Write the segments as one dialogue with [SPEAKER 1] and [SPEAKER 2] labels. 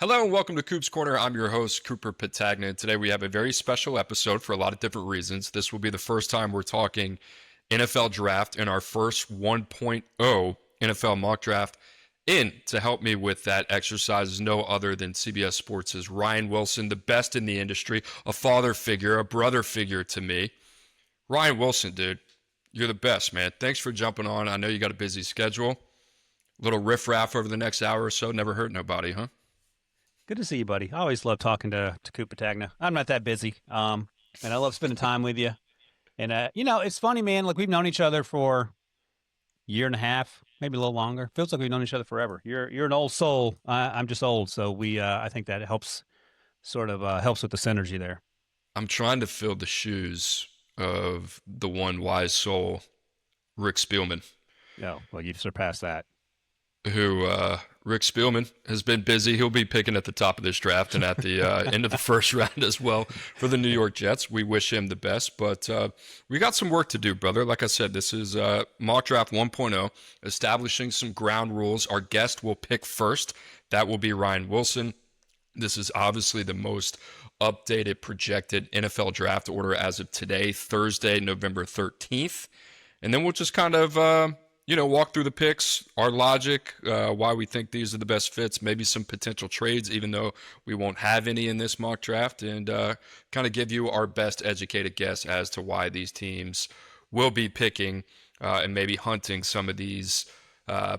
[SPEAKER 1] Hello and welcome to Coop's Corner. I'm your host, Cooper Petagna. Today we have a very special episode for a lot of different reasons. This will be the first time we're talking NFL draft in our first 1.0 NFL mock draft. In to help me with that exercise is no other than CBS Sports' Ryan Wilson, the best in the industry, a father figure, a brother figure to me. Ryan Wilson, dude, you're the best, man. Thanks for jumping on. I know you got a busy schedule. Little riffraff over the next hour or so. Never hurt nobody, huh?
[SPEAKER 2] Good to see you, buddy. I always love talking to Coop Petagna. I'm not that busy, and I love spending time with you. And it's funny, man. Like we've known each other for a year and a half, maybe a little longer. Feels like we've known each other forever. You're an old soul. I'm just old, so I think that helps helps with the synergy there.
[SPEAKER 1] I'm trying to fill the shoes of the one wise soul, Rick Spielman,
[SPEAKER 2] No, well, you've surpassed that.
[SPEAKER 1] who Rick Spielman has been busy. He'll be picking at the top of this draft and at the end of the first round as well for the New York Jets. We wish him the best, but we got some work to do, brother. Like I said, this is mock draft 1.0, establishing some ground rules. Our guest will pick first. That will be Ryan Wilson. This is obviously the most updated projected NFL draft order as of today, Thursday, November 13th. And then we'll just kind of walk through the picks, our logic, why we think these are the best fits, maybe some potential trades, even though we won't have any in this mock draft, and kind of give you our best educated guess as to why these teams will be picking and maybe hunting some of these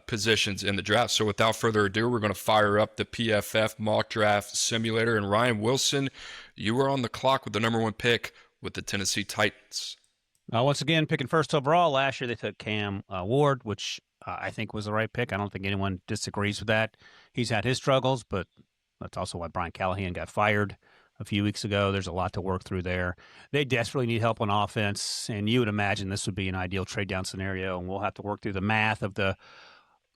[SPEAKER 1] positions in the draft. So without further ado, we're going to fire up the PFF mock draft simulator. And Ryan Wilson, you are on the clock with the number one pick with the Tennessee Titans.
[SPEAKER 2] Once again, picking first overall. Last year they took Cam Ward, which I think was the right pick. I don't think anyone disagrees with that. He's had his struggles, but that's also why Brian Callahan got fired a few weeks ago. There's a lot to work through there. They desperately need help on offense, and you would imagine this would be an ideal trade-down scenario, and we'll have to work through the math of the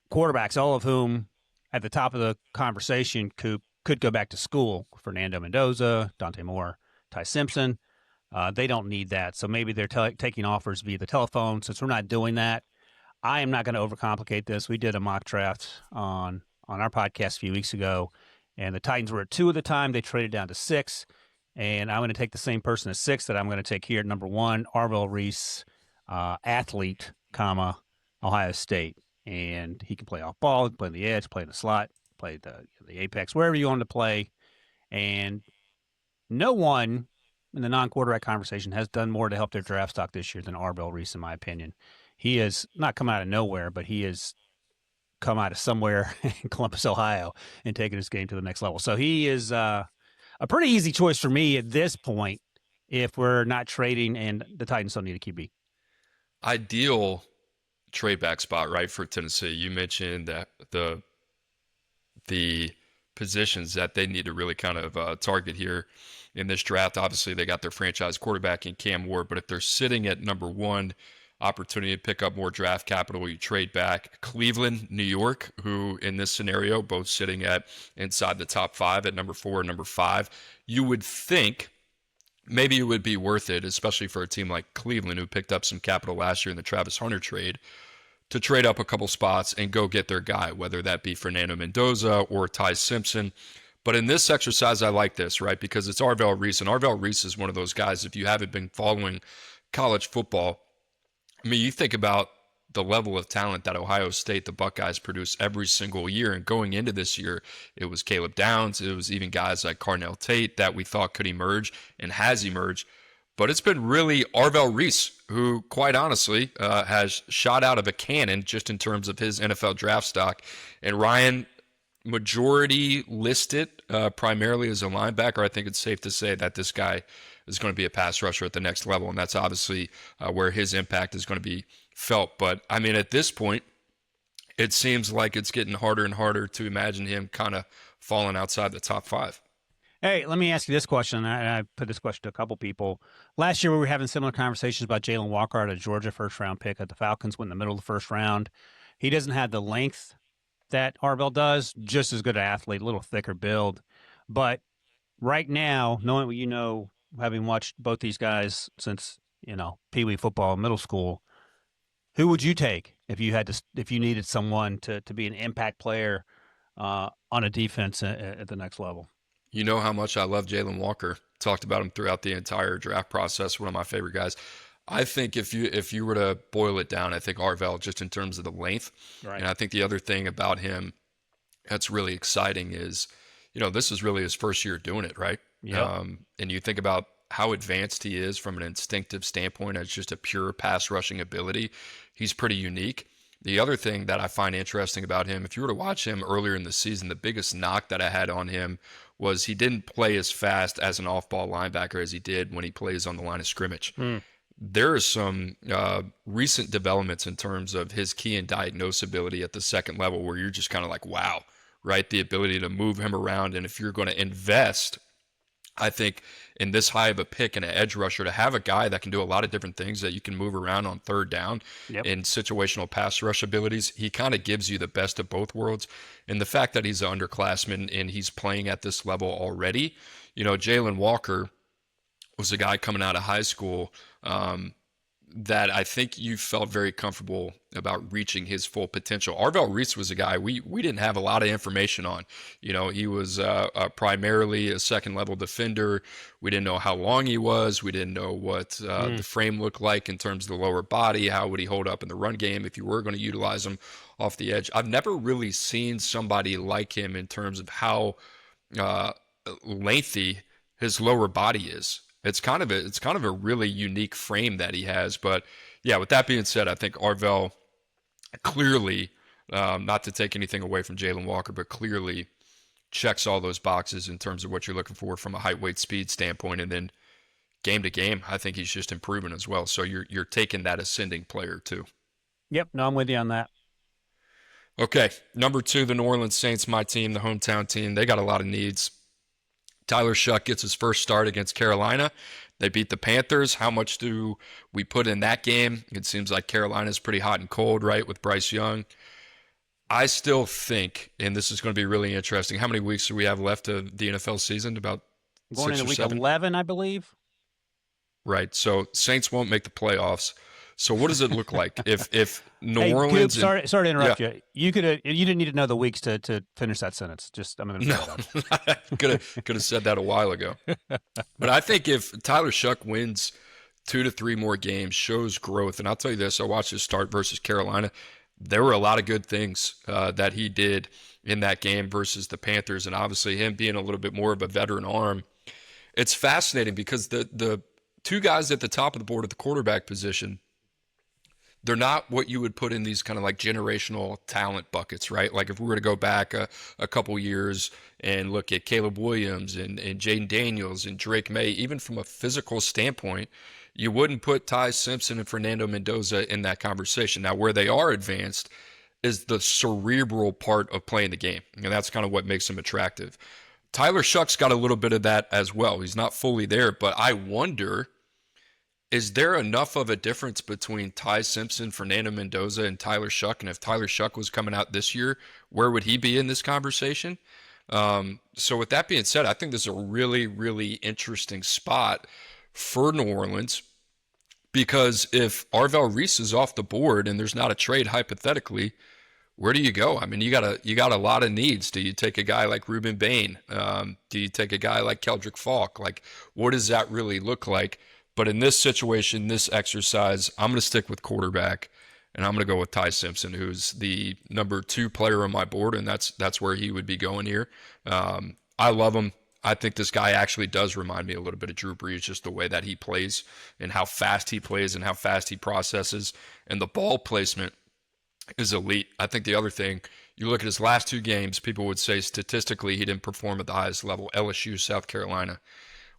[SPEAKER 2] quarterbacks, all of whom at the top of the conversation could go back to school. Fernando Mendoza, Dante Moore, Ty Simpson. They don't need that. So maybe they're taking offers via the telephone. Since we're not doing that, I am not going to overcomplicate this. We did a mock draft on our podcast a few weeks ago, and the Titans were at 2 at the time. They traded down to 6, and I'm going to take the same person at 6 that I'm going to take here at number 1, Arvell Reese, athlete, Ohio State. And he can play off ball, play in the edge, play in the slot, play the apex, wherever you want to play. And no one in the non-quarterback conversation has done more to help their draft stock this year than Arvell Reese, in my opinion. He has not come out of nowhere, but he has come out of somewhere in Columbus, Ohio, and taken his game to the next level. So he is a pretty easy choice for me at this point if we're not trading and the Titans don't need a QB.
[SPEAKER 1] Ideal trade back spot, right, for Tennessee. You mentioned that the positions that they need to really kind of target here in this draft. Obviously, they got their franchise quarterback in Cam Ward, but if they're sitting at number 1, opportunity to pick up more draft capital, you trade back. Cleveland, New York, who in this scenario, both sitting at inside the top 5 at number 4 and number 5, you would think maybe it would be worth it, especially for a team like Cleveland, who picked up some capital last year in the Travis Hunter trade, to trade up a couple spots and go get their guy, whether that be Fernando Mendoza or Ty Simpson. But in this exercise, I like this, right? Because it's Arvell Reese, and Arvell Reese is one of those guys, if you haven't been following college football, I mean, you think about the level of talent that Ohio State, the Buckeyes, produce every single year. And going into this year, it was Caleb Downs. It was even guys like Carnell Tate that we thought could emerge and has emerged. But it's been really Arvell Reese, who, quite honestly, has shot out of a cannon just in terms of his NFL draft stock. And Ryan, majority listed primarily as a linebacker. I think it's safe to say that this guy is going to be a pass rusher at the next level, and that's obviously where his impact is going to be felt. But, I mean, at this point, it seems like it's getting harder and harder to imagine him kind of falling outside the top 5.
[SPEAKER 2] Hey, let me ask you this question. I put this question to a couple people. Last year, we were having similar conversations about Jalen Walker at a Georgia first-round pick at the Falcons, went in the middle of the first round. He doesn't have the length that Arvell does, just as good an athlete, a little thicker build. But right now, knowing what you know, having watched both these guys since, Pee Wee football, middle school, who would you take if you needed someone to be an impact player on a defense at the next level.
[SPEAKER 1] You know how much I love Jalen Walker. Talked about him throughout the entire draft process. One of my favorite guys. I think if you were to boil it down, I think Arvell just in terms of the length,
[SPEAKER 2] Right.
[SPEAKER 1] and I think the other thing about him that's really exciting is, this is really his first year doing it, right?
[SPEAKER 2] Yep.
[SPEAKER 1] And you think about how advanced he is from an instinctive standpoint as just a pure pass rushing ability. He's pretty unique. The other thing that I find interesting about him, if you were to watch him earlier in the season, the biggest knock that I had on him was he didn't play as fast as an off-ball linebacker as he did when he plays on the line of scrimmage. There are some recent developments in terms of his key and diagnose ability at the second level where you're just kind of like, wow, right? The ability to move him around. And if you're going to invest, I think, in this high of a pick and an edge rusher, to have a guy that can do a lot of different things that you can move around on third down
[SPEAKER 2] Yep.
[SPEAKER 1] in situational pass rush abilities, he kind of gives you the best of both worlds. And the fact that he's an underclassman and he's playing at this level already, Jalen Walker was a guy coming out of high school that I think you felt very comfortable about reaching his full potential. Arvell Reese was a guy we didn't have a lot of information on. He was primarily a second level defender. We didn't know how long he was. We didn't know what the frame looked like in terms of the lower body. How would he hold up in the run game if you were going to utilize him off the edge? I've never really seen somebody like him in terms of how lengthy his lower body is. It's kind of a really unique frame that he has. But yeah, with that being said, I think Arvell clearly, not to take anything away from Jalen Walker, but clearly checks all those boxes in terms of what you're looking for from a height, weight, speed standpoint. And then game to game, I think he's just improving as well. So you're taking that ascending player too.
[SPEAKER 2] Yep. No, I'm with you on that.
[SPEAKER 1] Okay, number 2, the New Orleans Saints, my team, the hometown team. They got a lot of needs. Tyler Shuck gets his first start against Carolina. They beat the Panthers. How much do we put in that game? It seems like Carolina's pretty hot and cold, right, with Bryce Young. I still think, and this is going to be really interesting, how many weeks do we have left of the NFL season? About
[SPEAKER 2] Going
[SPEAKER 1] 6
[SPEAKER 2] into
[SPEAKER 1] or
[SPEAKER 2] week
[SPEAKER 1] 7?
[SPEAKER 2] 11, I believe.
[SPEAKER 1] Right. So Saints won't make the playoffs. So what does it look like if New
[SPEAKER 2] Hey,
[SPEAKER 1] Orleans?
[SPEAKER 2] Coop, sorry to interrupt you. You didn't need to know the weeks to finish that sentence. Just I'm going to
[SPEAKER 1] No, could have said that a while ago. But I think if Tyler Shuck wins 2 to 3 more games, shows growth, and I'll tell you this: I watched his start versus Carolina. There were a lot of good things that he did in that game versus the Panthers, and obviously him being a little bit more of a veteran arm. It's fascinating because the 2 guys at the top of the board at the quarterback position, they're not what you would put in these kind of like generational talent buckets, right? Like if we were to go back a couple years and look at Caleb Williams and Jaden Daniels and Drake May, even from a physical standpoint, you wouldn't put Ty Simpson and Fernando Mendoza in that conversation. Now, where they are advanced is the cerebral part of playing the game, and that's kind of what makes them attractive. Tyler Shuck's got a little bit of that as well. He's not fully there, but I wonder, is there enough of a difference between Ty Simpson, Fernando Mendoza, and Tyler Shuck? And if Tyler Shuck was coming out this year, where would he be in this conversation? So with that being said, I think this is a really, really interesting spot for New Orleans, because if Arvell Reese is off the board and there's not a trade hypothetically, where do you go? I mean, you got a lot of needs. Do you take a guy like Ruben Bain? Do you take a guy like Keldrick Falk? Like, what does that really look like? But in this situation, this exercise, I'm going to stick with quarterback, and I'm going to go with Ty Simpson, who's the number 2 player on my board, and that's where he would be going here. I love him. I think this guy actually does remind me a little bit of Drew Brees, just the way that he plays and how fast he plays and how fast he processes, and the ball placement is elite. I think the other thing, you look at his last 2 games, people would say statistically he didn't perform at the highest level. LSU, South Carolina.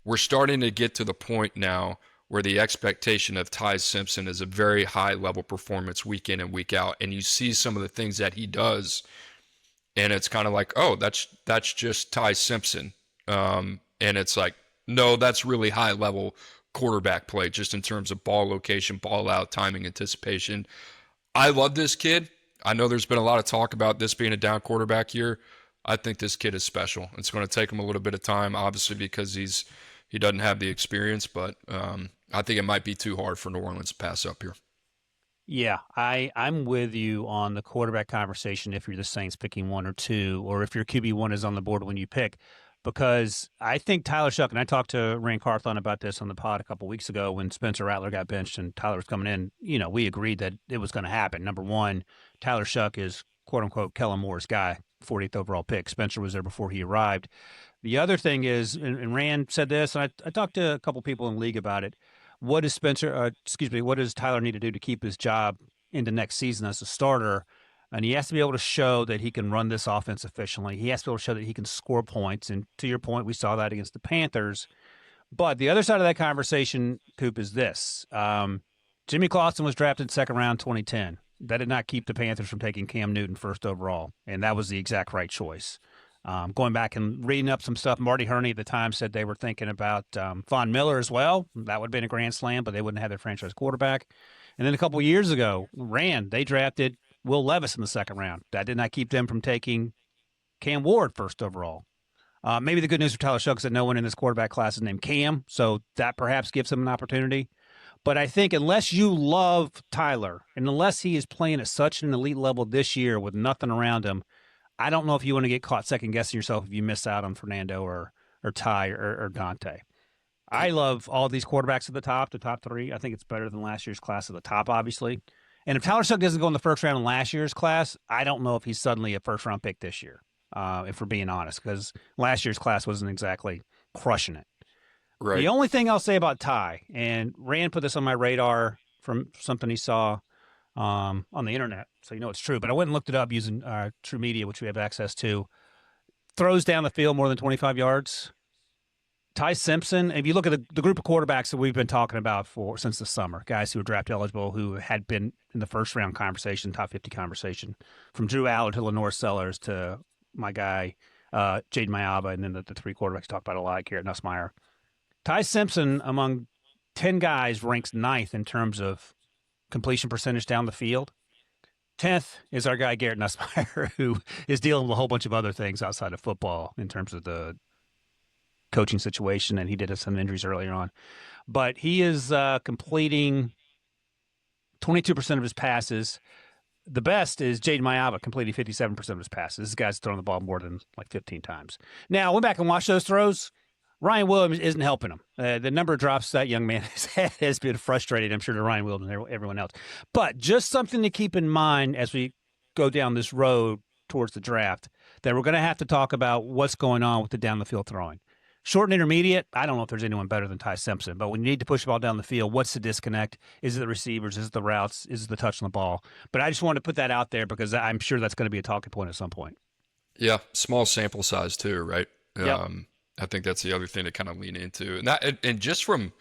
[SPEAKER 1] We're starting to get to the point now where the expectation of Ty Simpson is a very high level performance week in and week out. And you see some of the things that he does, and it's kind of like, oh, that's just Ty Simpson. And it's like, no, that's really high level quarterback play, just in terms of ball location, ball out, timing, anticipation. I love this kid. I know there's been a lot of talk about this being a down quarterback year. I think this kid is special. It's going to take him a little bit of time, obviously, because he doesn't have the experience, but I think it might be too hard for New Orleans to pass up here.
[SPEAKER 2] Yeah, I'm with you on the quarterback conversation if you're the Saints picking one or two, or if your QB1 is on the board when you pick, because I think Tyler Shuck, and I talked to Rand Carthon about this on the pod a couple weeks ago when Spencer Rattler got benched and Tyler was coming in. We agreed that it was going to happen. Number one, Tyler Shuck is quote unquote Kellen Moore's guy, 40th overall pick. Spencer was there before he arrived. The other thing is, and Rand said this, and I talked to a couple people in the league about it. What does what does Tyler need to do to keep his job into next season as a starter? And he has to be able to show that he can run this offense efficiently. He has to be able to show that he can score points. And to your point, we saw that against the Panthers. But the other side of that conversation, Coop, is this. Jimmy Clausen was drafted second round 2010. That did not keep the Panthers from taking Cam Newton first overall. And that was the exact right choice. Going back and reading up some stuff, Marty Herney at the time said they were thinking about Von Miller as well. That would have been a grand slam, but they wouldn't have their franchise quarterback. And then a couple of years ago, they drafted Will Levis in the second round. That did not keep them from taking Cam Ward first overall. Maybe the good news for Tyler Shuck is that no one in this quarterback class is named Cam, so that perhaps gives him an opportunity. But I think unless you love Tyler, and unless he is playing at such an elite level this year with nothing around him, I don't know if you want to get caught second guessing yourself if you miss out on Fernando or Ty or Dante. I love all these quarterbacks at the top three. I think it's better than last year's class at the top, obviously. And if Tyler Sugg doesn't go in the first round in last year's class, I don't know if he's suddenly a first round pick this year, if we're being honest, because last year's class wasn't exactly crushing it.
[SPEAKER 1] Right.
[SPEAKER 2] The only thing I'll say about Ty, and Rand put this on my radar from something he saw on the internet, so it's true. But I went and looked it up using True Media, which we have access to. Throws down the field more than 25 yards. Ty Simpson, if you look at the group of quarterbacks that we've been talking about since the summer, guys who are draft eligible, who had been in the first round conversation, top 50 conversation, from Drew Aller to Lenore Sellers to my guy, Jaden Mayaba, and then the three quarterbacks talked about a lot, Garrett Nussmeier. Ty Simpson, among 10 guys, ranks ninth in terms of completion percentage down the field. 10th is our guy, Garrett Nussmeier, who is dealing with a whole bunch of other things outside of football in terms of the coaching situation, and he did have some injuries earlier on. But he is completing 22% of his passes. The best is Jaden Mayaba, completing 57% of his passes. This guy's thrown the ball more than 15 times. Now, I went back and watched those throws. Ryan Williams isn't helping him. The number of drops that young man has had has been frustrating, I'm sure, to Ryan Williams and everyone else. But just something to keep in mind as we go down this road towards the draft, that we're going to have to talk about what's going on with the down-the-field throwing. Short and intermediate, I don't know if there's anyone better than Ty Simpson, but when you need to push the ball down the field, what's the disconnect? Is it the receivers? Is it the routes? Is it the touch on the ball? But I just wanted to put that out there because I'm sure that's going to be a talking point at some point.
[SPEAKER 1] Yeah, small sample size too, right?
[SPEAKER 2] Yep.
[SPEAKER 1] I think that's the other thing to kind of lean into. And just from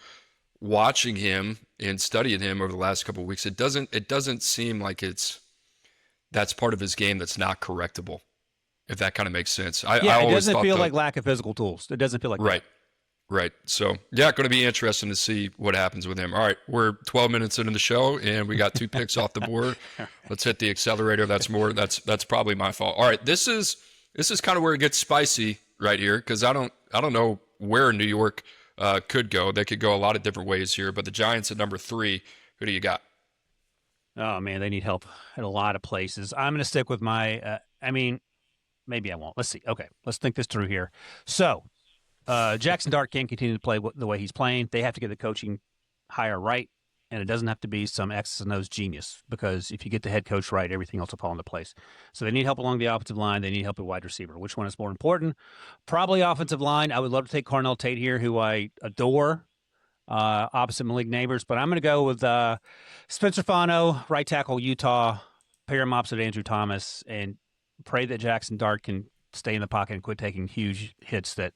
[SPEAKER 1] watching him and studying him over the last couple of weeks, it doesn't seem like that's part of his game that's not correctable. If that kind of makes sense.
[SPEAKER 2] It doesn't feel like lack of physical tools. It doesn't feel like
[SPEAKER 1] right. That. Right. So, yeah, going to be interesting to see what happens with him. All right, we're 12 minutes into the show, and we got 2 picks off the board. Let's hit the accelerator. That's probably my fault. All right, this is kind of where it gets spicy right here because I don't know where New York could go. They could go a lot of different ways here, but the Giants at number 3. Who do you got?
[SPEAKER 2] Oh man, they need help at a lot of places. I'm going to stick with my. Maybe I won't. Let's see. Okay, let's think this through here. So, Jackson Dart can't continue to play the way he's playing. They have to get the coaching hire right, and it doesn't have to be some X's and O's genius because if you get the head coach right, everything else will fall into place. So they need help along the offensive line. They need help at wide receiver. Which one is more important? Probably offensive line. I would love to take Carnell Tate here, who I adore, opposite Malik Neighbors, but I'm going to go with Spencer Fano, right tackle, Utah, pair him opposite Andrew Thomas, and pray that Jackson Dart can stay in the pocket and quit taking huge hits that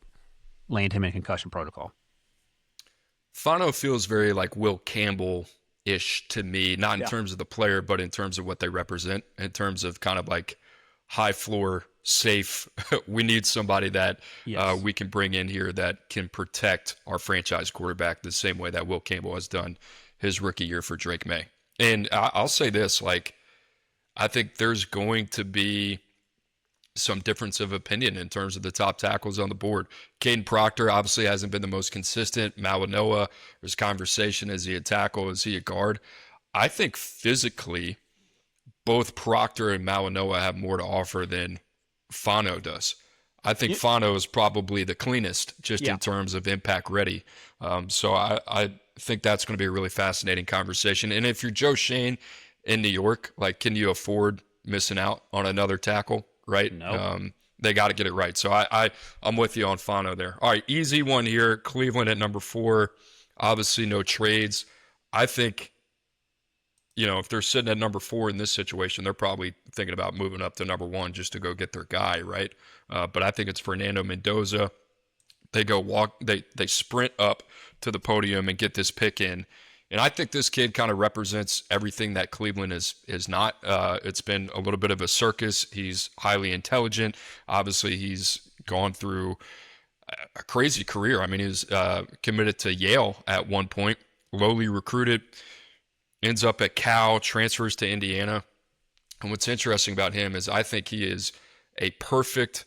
[SPEAKER 2] land him in concussion protocol.
[SPEAKER 1] Fano feels very like Will Campbell-ish to me, not in terms of the player, but in terms of what they represent, in terms of kind of like high floor, safe. We need somebody that we can bring in here that can protect our franchise quarterback the same way that Will Campbell has done his rookie year for Drake May. And I'll say this, I think there's going to be some difference of opinion in terms of the top tackles on the board. Caden Proctor obviously hasn't been the most consistent. Malinoa, there's conversation, is he a tackle, is he a guard? I think physically, both Proctor and Malinois have more to offer than Fano does. I think
[SPEAKER 2] Yeah.
[SPEAKER 1] Fano is probably the cleanest just
[SPEAKER 2] Yeah.
[SPEAKER 1] in terms of impact ready. So I think that's going to be a really fascinating conversation. And if you're Joe Shane in New York, like, can you afford missing out on another tackle, right?
[SPEAKER 2] Nope.
[SPEAKER 1] They got to get it right. So I'm with you on Fano there. All right, easy one here. Cleveland at number 4. Obviously, no trades. I think, if they're sitting at number 4 in this situation, they're probably thinking about moving up to number 1 just to go get their guy, right? But I think it's Fernando Mendoza. They sprint up to the podium and get this pick in. And I think this kid kind of represents everything that Cleveland is not. It's been a little bit of a circus. He's highly intelligent. Obviously, he's gone through a crazy career. I mean, he was committed to Yale at one point, lowly recruited, ends up at Cal, transfers to Indiana. And what's interesting about him is I think he is a perfect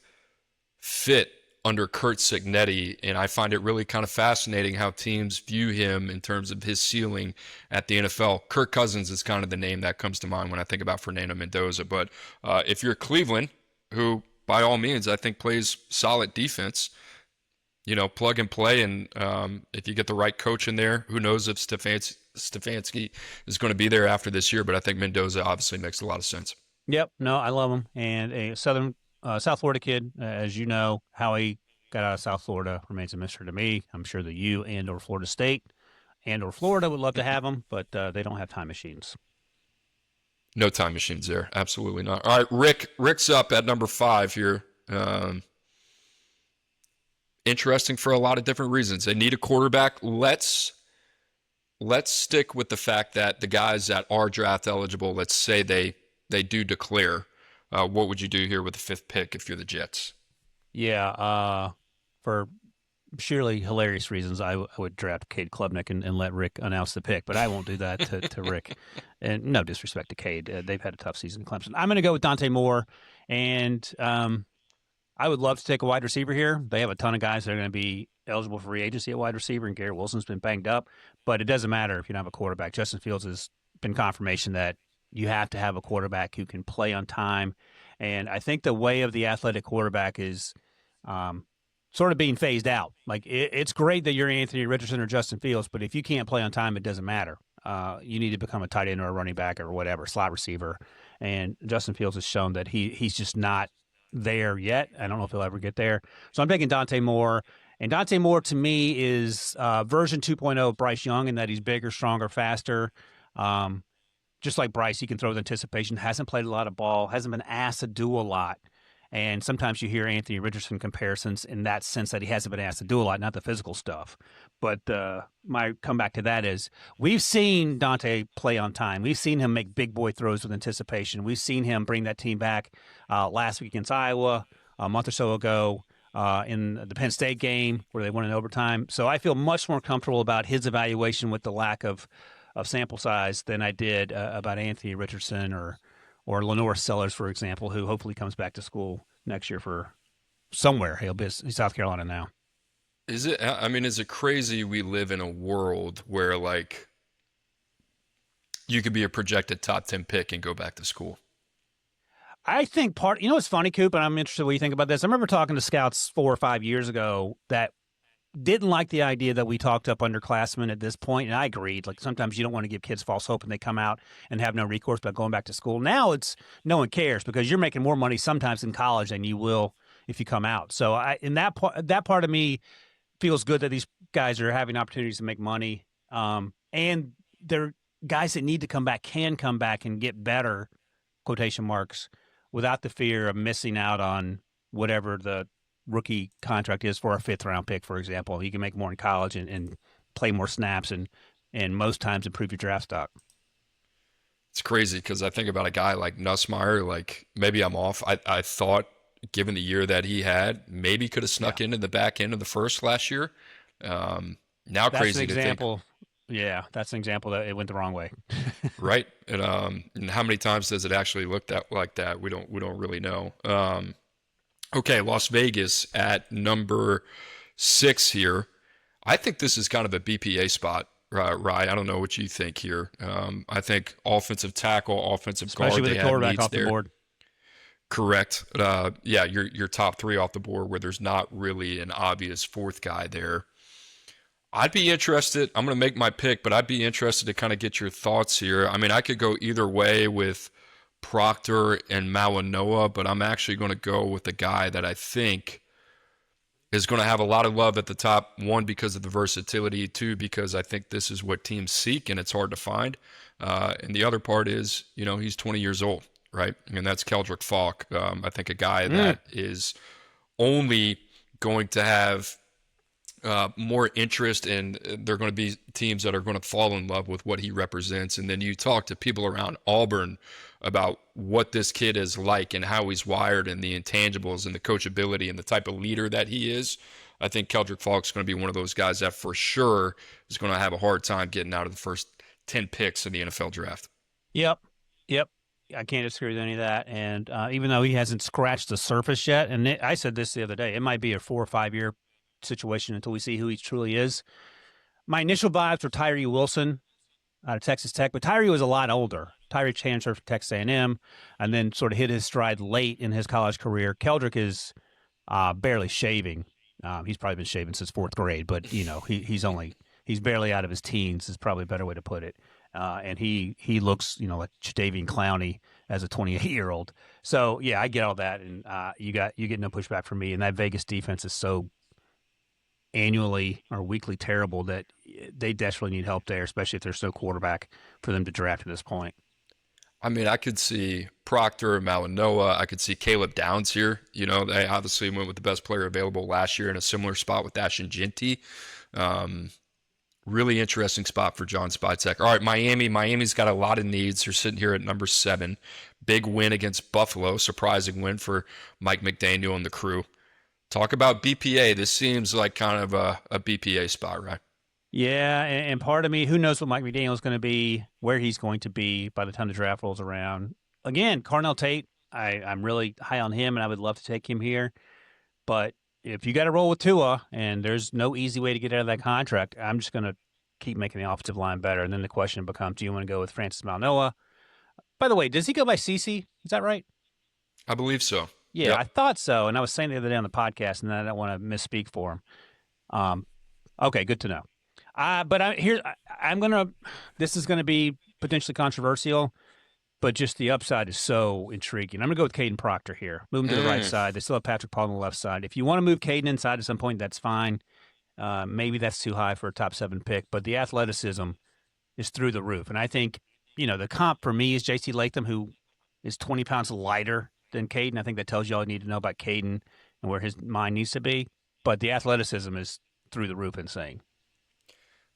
[SPEAKER 1] fit under Kurt Signetti, and I find it really kind of fascinating how teams view him in terms of his ceiling at the NFL. Kirk Cousins is kind of the name that comes to mind when I think about Fernando Mendoza. But if you're Cleveland, who by all means I think plays solid defense, plug and play, and if you get the right coach in there, who knows if Stefanski is going to be there after this year, but I think Mendoza obviously makes a lot of sense.
[SPEAKER 2] Yep. No, I love him. And a South Florida kid, as you know, how he got out of South Florida remains a mystery to me. I'm sure that you and/or Florida State and/or Florida would love to have him, but they don't have time machines.
[SPEAKER 1] No time machines there. Absolutely not. All right, Rick's up at number 5 here. Interesting for a lot of different reasons. They need a quarterback. Let's stick with the fact that the guys that are draft eligible, let's say they do declare. What would you do here with the 5th pick if you're the Jets?
[SPEAKER 2] Yeah, for surely hilarious reasons, I would draft Cade Klubnik and let Rick announce the pick, but I won't do that to Rick. And no disrespect to Cade. They've had a tough season in Clemson. I'm going to go with Dante Moore, and I would love to take a wide receiver here. They have a ton of guys that are going to be eligible for free agency at wide receiver, and Garrett Wilson's been banged up, but it doesn't matter if you don't have a quarterback. Justin Fields has been confirmation that you have to have a quarterback who can play on time. And I think the way of the athletic quarterback is sort of being phased out. Like, it's great that you're Anthony Richardson or Justin Fields, but if you can't play on time, it doesn't matter. You need to become a tight end or a running back or whatever, slot receiver. And Justin Fields has shown that he's just not there yet. I don't know if he'll ever get there. So I'm taking Dante Moore. And Dante Moore, to me, is version 2.0 of Bryce Young in that he's bigger, stronger, faster. Just like Bryce, he can throw with anticipation, hasn't played a lot of ball, hasn't been asked to do a lot. And sometimes you hear Anthony Richardson comparisons in that sense that he hasn't been asked to do a lot, not the physical stuff. But my comeback to that is we've seen Dante play on time. We've seen him make big boy throws with anticipation. We've seen him bring that team back last week against Iowa, a month or so ago in the Penn State game where they won in overtime. So I feel much more comfortable about his evaluation with the lack of sample size than I did about Anthony Richardson or Lenore Sellers, for example, who hopefully comes back to school next year for somewhere. He'll be in South Carolina now.
[SPEAKER 1] Is it crazy we live in a world where, like, you could be a projected top 10 pick and go back to school?
[SPEAKER 2] I think it's funny, Coop, and I'm interested what you think about this. I remember talking to scouts 4 or 5 years ago that didn't like the idea that we talked up underclassmen at this point, and I agreed. Like, sometimes you don't want to give kids false hope and they come out and have no recourse but going back to school. Now it's no one cares because you're making more money sometimes in college than you will if you come out. So that part of me feels good that these guys are having opportunities to make money, and they're guys that need to come back can come back and get better, quotation marks, without the fear of missing out on whatever the rookie contract is for a 5th-round pick, for example. You can make more in college and play more snaps and most times improve your draft stock.
[SPEAKER 1] It's crazy because I think about a guy like Nussmeier, like, maybe I'm off. I thought, given the year that he had, maybe could have snuck into the back end of the first last year. Now
[SPEAKER 2] that's
[SPEAKER 1] crazy
[SPEAKER 2] an example.
[SPEAKER 1] to think.
[SPEAKER 2] Yeah, that's an example that it went the wrong way.
[SPEAKER 1] Right. And how many times does it actually look like that? We don't really know. Okay, Las Vegas at number 6 here. I think this is kind of a BPA spot Rye. I don't know what you think here. I think offensive tackle, offensive
[SPEAKER 2] especially
[SPEAKER 1] guard,
[SPEAKER 2] with
[SPEAKER 1] they
[SPEAKER 2] the
[SPEAKER 1] have
[SPEAKER 2] quarterback
[SPEAKER 1] needs
[SPEAKER 2] off the
[SPEAKER 1] there.
[SPEAKER 2] board.
[SPEAKER 1] Correct. Yeah, your top three off the board where there's not really an obvious fourth guy there. I'd be interested. I'm going to make my pick, but I'd be interested to kind of get your thoughts here. I mean, I could go either way with Proctor and Malinoa, but I'm actually going to go with the guy that I think is going to have a lot of love at the top. One, because of the versatility. Two, because I think this is what teams seek and it's hard to find. And the other part is, he's 20 years old, right? And that's Keldrick Falk. I think a guy that is only going to have more interest, and there are going to be teams that are going to fall in love with what he represents. And then you talk to people around Auburn about what this kid is like and how he's wired and the intangibles and the coachability and the type of leader that he is. I think Keldrick Falk's going to be one of those guys that for sure is going to have a hard time getting out of the first 10 picks in the NFL draft.
[SPEAKER 2] Yep. Yep. I can't disagree with any of that. And even though he hasn't scratched the surface yet, and I said this the other day, it might be a 4 or 5 year situation until we see who he truly is. My initial vibes were Tyree Wilson out of Texas Tech, but Tyree was a lot older. Tyree transferred from Texas A&M and then sort of hit his stride late in his college career. Keldrick is barely shaving. He's probably been shaving since fourth grade, but he's barely out of his teens is probably a better way to put it. And he looks, like Jadeveon Clowney as a 28-year-old. So yeah, I get all that, and you get no pushback from me. And that Vegas defense is so annually or weekly terrible that they desperately need help there, especially if there's no quarterback for them to draft at this point.
[SPEAKER 1] I mean, I could see Proctor, Malinoa. I could see Caleb Downs here. They obviously went with the best player available last year in a similar spot with Ashton Jeanty. Really interesting spot for John Spytek. All right, Miami. Miami's got a lot of needs. They're sitting here at number 7. Big win against Buffalo. Surprising win for Mike McDaniel and the crew. Talk about BPA. This seems like kind of a BPA spot, right?
[SPEAKER 2] Yeah, and part of me, who knows what Mike McDaniel is going to be, where he's going to be by the time the draft rolls around. Again, Carnell Tate, I'm really high on him, and I would love to take him here. But if you got to roll with Tua, and there's no easy way to get out of that contract, I'm just going to keep making the offensive line better. And then the question becomes, do you want to go with Francis Malinoa? By the way, does he go by CC? Is that right?
[SPEAKER 1] I believe so.
[SPEAKER 2] Yeah,
[SPEAKER 1] Yep.
[SPEAKER 2] I thought so. And I was saying the other day on the podcast, and I don't want to misspeak for him. Okay, good to know. But this is going to be potentially controversial, but just the upside is so intriguing. I'm going to go with Caden Proctor here. Move him to the right side. They still have Patrick Paul on the left side. If you want to move Caden inside at some point, that's fine. Maybe that's too high for a top 7 pick, but the athleticism is through the roof. And I think, the comp for me is J.C. Latham, who is 20 pounds lighter than Caden. I think that tells you all you need to know about Caden and where his mind needs to be. But the athleticism is through the roof insane.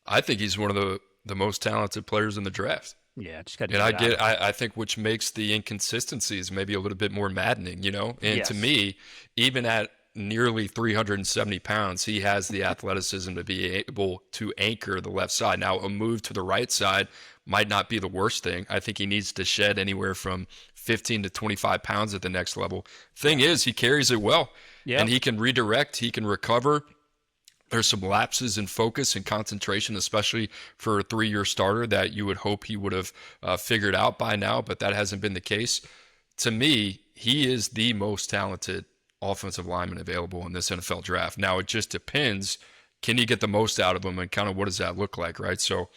[SPEAKER 1] I think he's one of the most talented players in the draft.
[SPEAKER 2] Yeah, just got
[SPEAKER 1] to. And I think which makes the inconsistencies maybe a little bit more maddening, And
[SPEAKER 2] yes.
[SPEAKER 1] To me, even at nearly 370 pounds, he has the athleticism to be able to anchor the left side. Now, a move to the right side might not be the worst thing. I think he needs to shed anywhere from 15 to 25 pounds at the next level. Thing is, he carries it well, and he can redirect, he can recover. There's some lapses in focus and concentration, especially for a 3-year starter that you would hope he would have figured out by now, but that hasn't been the case. To me, he is the most talented offensive lineman available in this NFL draft. Now, it just depends, can you get the most out of him, and kind of what does that look like, right? So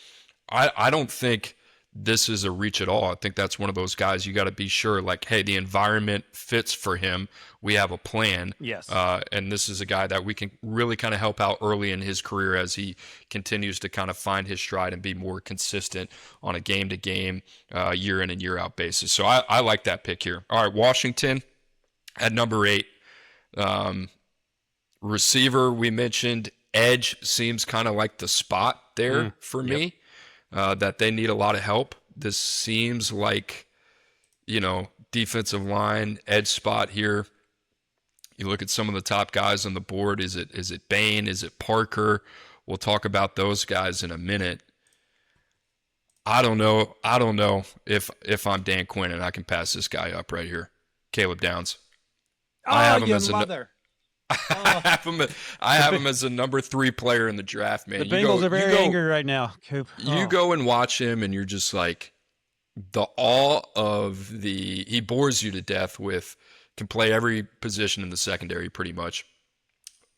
[SPEAKER 1] I don't think this is a reach at all. I think that's one of those guys you got to be sure, like, hey, the environment fits for him. We have a plan.
[SPEAKER 2] Yes.
[SPEAKER 1] And this is a guy that we can really kind of help out early in his career as he continues to kind of find his stride and be more consistent on a game-to-game, year in and year out basis. So I like that pick here. All right, Washington at number 8. Receiver, we mentioned. Edge seems kind of like the spot there for me. That they need a lot of help. This seems like, defensive line, edge spot here. You look at some of the top guys on the board. Is it Bain? Is it Parker? We'll talk about those guys in a minute. I don't know if I'm Dan Quinn and I can pass this guy up right here. Caleb Downs.
[SPEAKER 2] Oh, I have him as mother. Oh,
[SPEAKER 1] I
[SPEAKER 2] the
[SPEAKER 1] have
[SPEAKER 2] Bi-
[SPEAKER 1] him as a number 3 player in the draft,
[SPEAKER 2] the
[SPEAKER 1] man.
[SPEAKER 2] Bengals are very angry right now, Coop.
[SPEAKER 1] You
[SPEAKER 2] Oh,
[SPEAKER 1] go and watch him, and you're just like the awe of the. He bores you to death with. Can play every position in the secondary pretty much.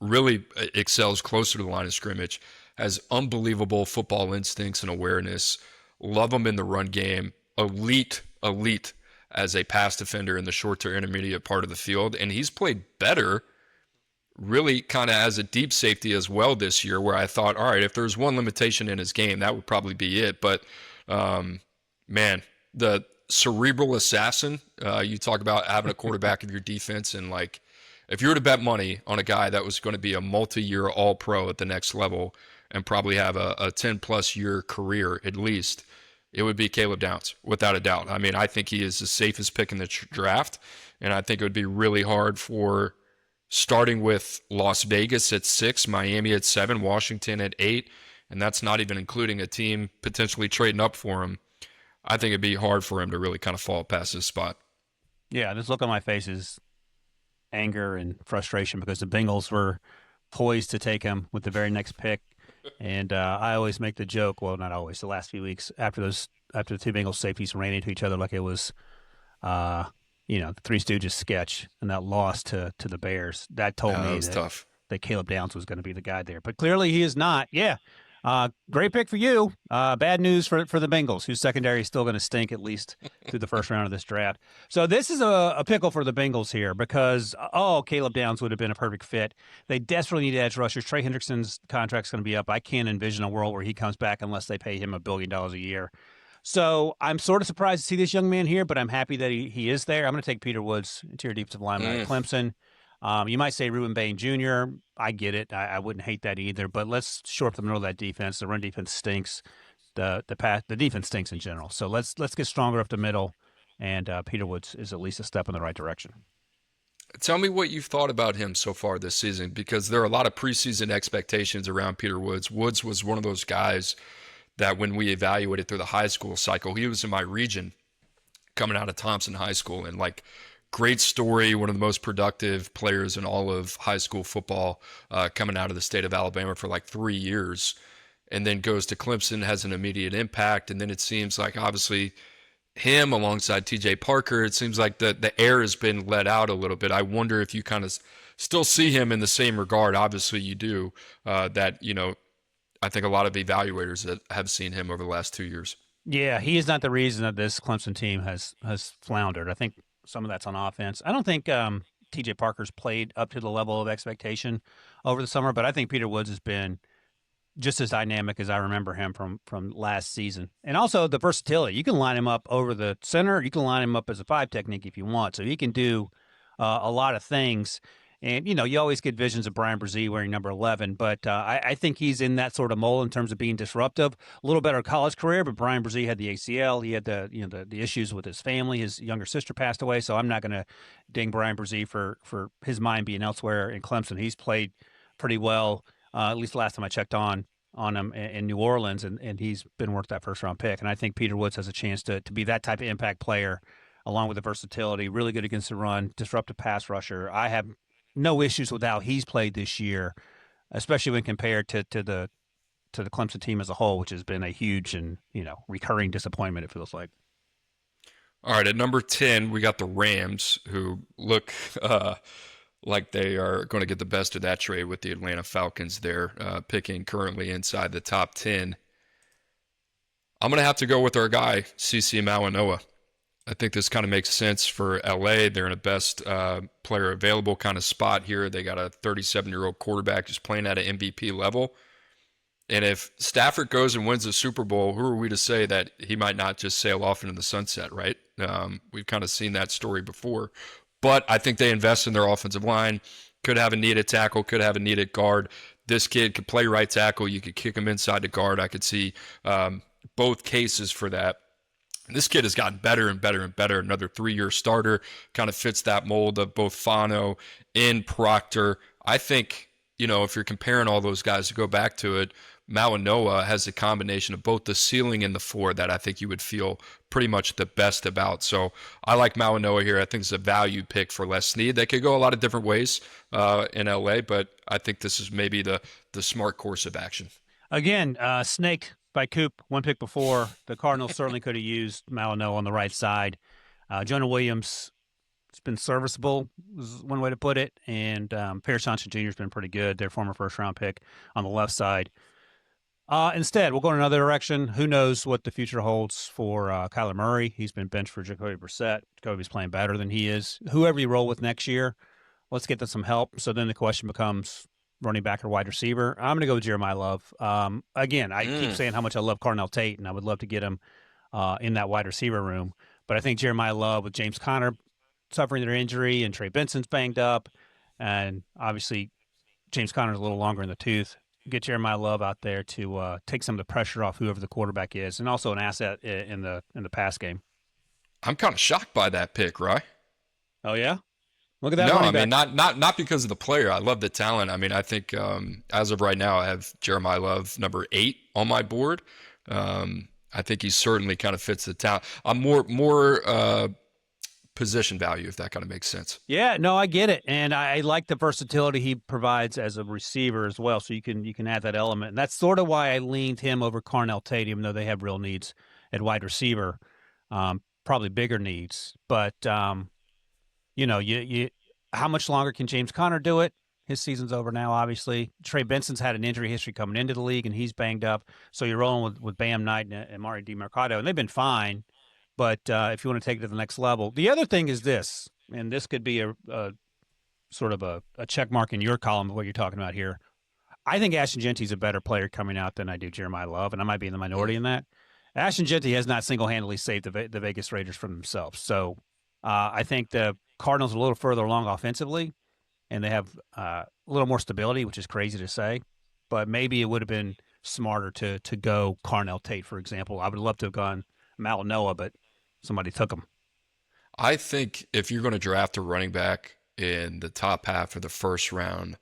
[SPEAKER 1] Really excels closer to the line of scrimmage. Has unbelievable football instincts and awareness. Love him in the run game. Elite as a pass defender in the short to intermediate part of the field, and he's played better really kind of as a deep safety as well this year, where I thought, all right, if there's one limitation in his game, that would probably be it. But um, man, the cerebral assassin, you talk about having a quarterback of your defense, and like if you were to bet money on a guy that was going to be a multi-year all pro at the next level and probably have a 10 plus year career at least, it would be Caleb Downs without a doubt. I mean, I think he is the safest pick in the draft, and I think it would be really hard for starting with Las Vegas at 6, Miami at 7, Washington at 8, and that's not even including a team potentially trading up for him. I think it'd be hard for him to really kind of fall past this spot.
[SPEAKER 2] yeah, this look on my face is anger and frustration because the Bengals were poised to take him with the very next pick. And I always make the joke, well, not always, the last few weeks after the two Bengals safeties ran into each other like it was uh, the Three Stooges sketch, and that loss to the Bears, that told
[SPEAKER 1] Yeah, that
[SPEAKER 2] me
[SPEAKER 1] was tough.
[SPEAKER 2] that Caleb Downs was going to be the guy there. But clearly he is not. Yeah. Great pick for you. Bad news for the Bengals, whose secondary is still going to stink at least through the first round of this draft. So this is a pickle for the Bengals here because, Caleb Downs would have been a perfect fit. They desperately need edge rushers. Trey Hendrickson's contract's going to be up. I can't envision a world where he comes back unless they pay him $1 billion a year. So I'm sort of surprised to see this young man here, but I'm happy that he is there. I'm going to take Peter Woods, interior defensive lineman at Clemson. You might say Reuben Bain Jr. I get it. I wouldn't hate that either. But let's shore up the middle of that defense. The run defense stinks. The defense stinks in general. So let's get stronger up the middle. And Peter Woods is at least a step in the right direction.
[SPEAKER 1] Tell me what you've thought about him so far this season, because there are a lot of preseason expectations around Peter Woods. Woods was one of those guys that when we evaluated through the high school cycle, he was in my region coming out of Thompson High School, and like great story, one of the most productive players in all of high school football, coming out of the state of Alabama for like 3 years, and then goes to Clemson, has an immediate impact, and then it seems like obviously him alongside TJ Parker, it seems like the air has been let out a little bit. I wonder if you kind of still see him in the same regard. Obviously you do, that, I think a lot of evaluators that have seen him over the last 2 years.
[SPEAKER 2] Yeah, he is not the reason that this Clemson team has floundered. I think some of that's on offense. I don't think TJ Parker's played up to the level of expectation over the summer, but I think Peter Woods has been just as dynamic as I remember him from last season. And also the versatility. You can line him up over the center. You can line him up as a 5 technique if you want. So he can do a lot of things. And, you always get visions of Brian Brzee wearing number 11, but I think he's in that sort of mold in terms of being disruptive. A little better college career, but Brian Brzee had the ACL. He had the issues with his family. His younger sister passed away, so I'm not going to ding Brian Brzee for his mind being elsewhere in Clemson. He's played pretty well, at least the last time I checked on him in New Orleans, and he's been worth that first-round pick. And I think Peter Woods has a chance to be that type of impact player, along with the versatility, really good against the run, disruptive pass rusher. I have no issues with how he's played this year, especially when compared to the Clemson team as a whole, which has been a huge and recurring disappointment, it feels like.
[SPEAKER 1] All right, at number 10, we got the Rams, who look like they are going to get the best of that trade with the Atlanta Falcons there, picking currently inside the top 10. I'm going to have to go with our guy, CC Mawanoa. I think this kind of makes sense for LA. They're in a best player available kind of spot here. They got a 37-year-old quarterback who's playing at an MVP level. And if Stafford goes and wins the Super Bowl, who are we to say that he might not just sail off into the sunset, right? We've kind of seen that story before. But I think they invest in their offensive line. Could have a needed tackle, could have a needed guard. This kid could play right tackle. You could kick him inside the guard. I could see both cases for that. This kid has gotten better and better and better. Another 3-year starter, kind of fits that mold of both Fano and Proctor. I think, if you're comparing all those guys, to go back to it, Mawanoa has a combination of both the ceiling and the floor that I think you would feel pretty much the best about. So I like Mawanoa here. I think it's a value pick for Les Snead. That could go a lot of different ways in LA, but I think this is maybe the smart course of action.
[SPEAKER 2] Again, Snake by Coop, one pick before. The Cardinals certainly could have used Malino on the right side. Jonah Williams has been serviceable, is one way to put it. And Paris Johnson Jr. has been pretty good, their former first-round pick on the left side. Instead, we'll go in another direction. Who knows what the future holds for Kyler Murray? He's been benched for Jacoby Brissett. Jacoby's playing better than he is. Whoever you roll with next year, let's get them some help. So then the question becomes running back or wide receiver. I'm going to go with Jeremiah Love. Again, I keep saying how much I love Carnell Tate, and I would love to get him in that wide receiver room. But I think Jeremiah Love with James Conner suffering their injury and Trey Benson's banged up, and obviously James Conner's a little longer in the tooth. Get Jeremiah Love out there to take some of the pressure off whoever the quarterback is, and also an asset in the pass game.
[SPEAKER 1] I'm kind of shocked by that pick, Rye.
[SPEAKER 2] Oh yeah, look at that.
[SPEAKER 1] No,
[SPEAKER 2] running
[SPEAKER 1] I mean
[SPEAKER 2] back.
[SPEAKER 1] not because of the player. I love the talent. I mean, I think as of right now, I have Jeremiah Love number 8 on my board. I think he certainly kind of fits the talent. I'm more position value, if that kind of makes sense.
[SPEAKER 2] Yeah, no, I get it, and I like the versatility he provides as a receiver as well. So you can add that element, and that's sort of why I leaned him over Carnell Tate, even though they have real needs at wide receiver, probably bigger needs. But you how much longer can James Conner do it? His season's over now, obviously. Trey Benson's had an injury history coming into the league, and he's banged up. So you're rolling with Bam Knight and Mari DiMercado, and they've been fine. But if you want to take it to the next level, the other thing is this, and this could be a sort of a check mark in your column of what you're talking about here. I think Ashton Genty's a better player coming out than I do Jeremiah Love, and I might be in the minority in that. Ashton Genty has not single-handedly saved the Vegas Raiders from themselves. So I think the Cardinals are a little further along offensively, and they have a little more stability, which is crazy to say. But maybe it would have been smarter to go Carnell Tate, for example. I would love to have gone Malinoa, but somebody took him.
[SPEAKER 1] I think if you're going to draft a running back in the top half of the first round,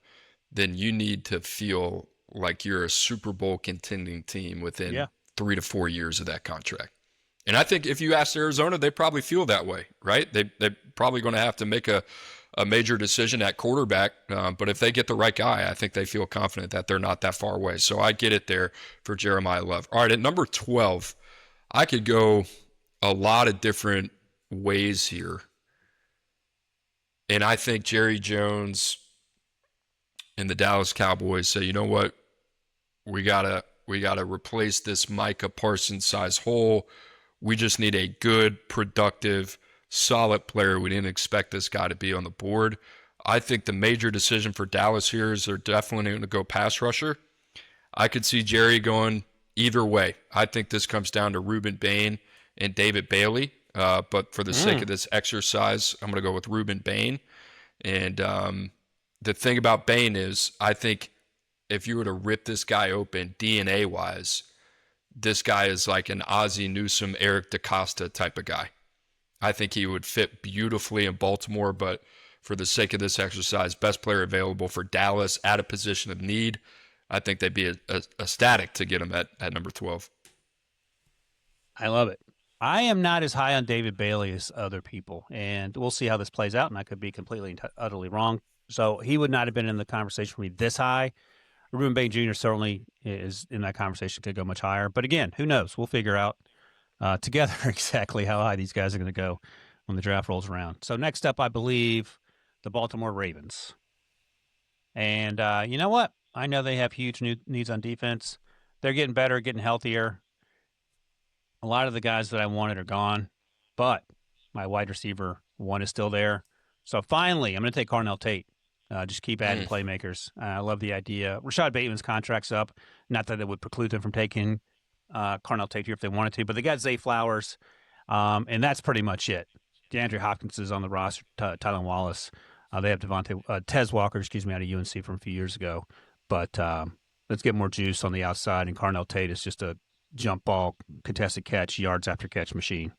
[SPEAKER 1] then you need to feel like you're a Super Bowl contending team within 3 to 4 years of that contract. And I think if you ask Arizona, they probably feel that way, right? They're probably going to have to make a major decision at quarterback. But if they get the right guy, I think they feel confident that they're not that far away. So I get it there for Jeremiah Love. All right, at number 12, I could go a lot of different ways here. And I think Jerry Jones and the Dallas Cowboys say, you know what? We gotta replace this Micah Parsons size hole. We just need a good, productive, solid player. We didn't expect this guy to be on the board. I think the major decision for Dallas here is they're definitely going to go pass rusher. I could see Jerry going either way. I think this comes down to Reuben Bain and David Bailey. But for the sake of this exercise, I'm going to go with Reuben Bain. And the thing about Bain is I think if you were to rip this guy open DNA-wise, this guy is like an Ozzie Newsome, Eric DaCosta type of guy. I think he would fit beautifully in Baltimore, but for the sake of this exercise, best player available for Dallas at a position of need, I think they'd be ecstatic to get him at number 12.
[SPEAKER 2] I love it. I am not as high on David Bailey as other people, and we'll see how this plays out, and I could be completely and utterly wrong. So he would not have been in the conversation for me this high. Reuben Bain Jr. certainly is in that conversation, could go much higher. But again, who knows? We'll figure out together exactly how high these guys are going to go when the draft rolls around. So next up, I believe, the Baltimore Ravens. And you know what? I know they have huge needs on defense. They're getting better, getting healthier. A lot of the guys that I wanted are gone, but my wide receiver one is still there. So finally, I'm going to take Carnell Tate. Just keep adding playmakers. I love the idea. Rashad Bateman's contract's up. Not that it would preclude them from taking Carnell Tate here if they wanted to, but they got Zay Flowers, and that's pretty much it. DeAndre Hopkins is on the roster. Tylan Wallace. They have Tez Walker, out of UNC from a few years ago. But let's get more juice on the outside, and Carnell Tate is just a jump ball, contested catch, yards after catch machine.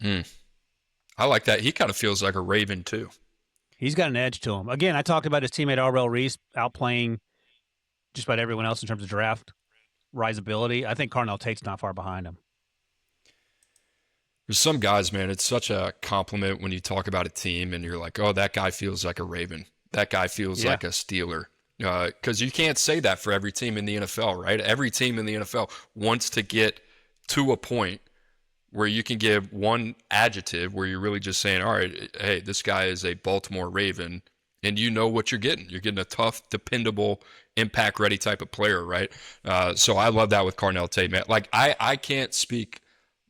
[SPEAKER 1] I like that. He kind of feels like a Raven, too.
[SPEAKER 2] He's got an edge to him. Again, I talked about his teammate Arvell Reese outplaying just about everyone else in terms of draft risability. I think Carnell Tate's not far behind him.
[SPEAKER 1] There's some guys, man, it's such a compliment when you talk about a team and you're like, oh, that guy feels like a Raven. That guy feels
[SPEAKER 2] Yeah.
[SPEAKER 1] like a Steeler. Because you can't say that for every team in the NFL, right? Every team in the NFL wants to get to a point where you can give one adjective where you're really just saying, all right, hey, this guy is a Baltimore Raven, and you know what you're getting. You're getting a tough, dependable, impact-ready type of player, right? So I love that with Carnell Tate, man. Like, I can't speak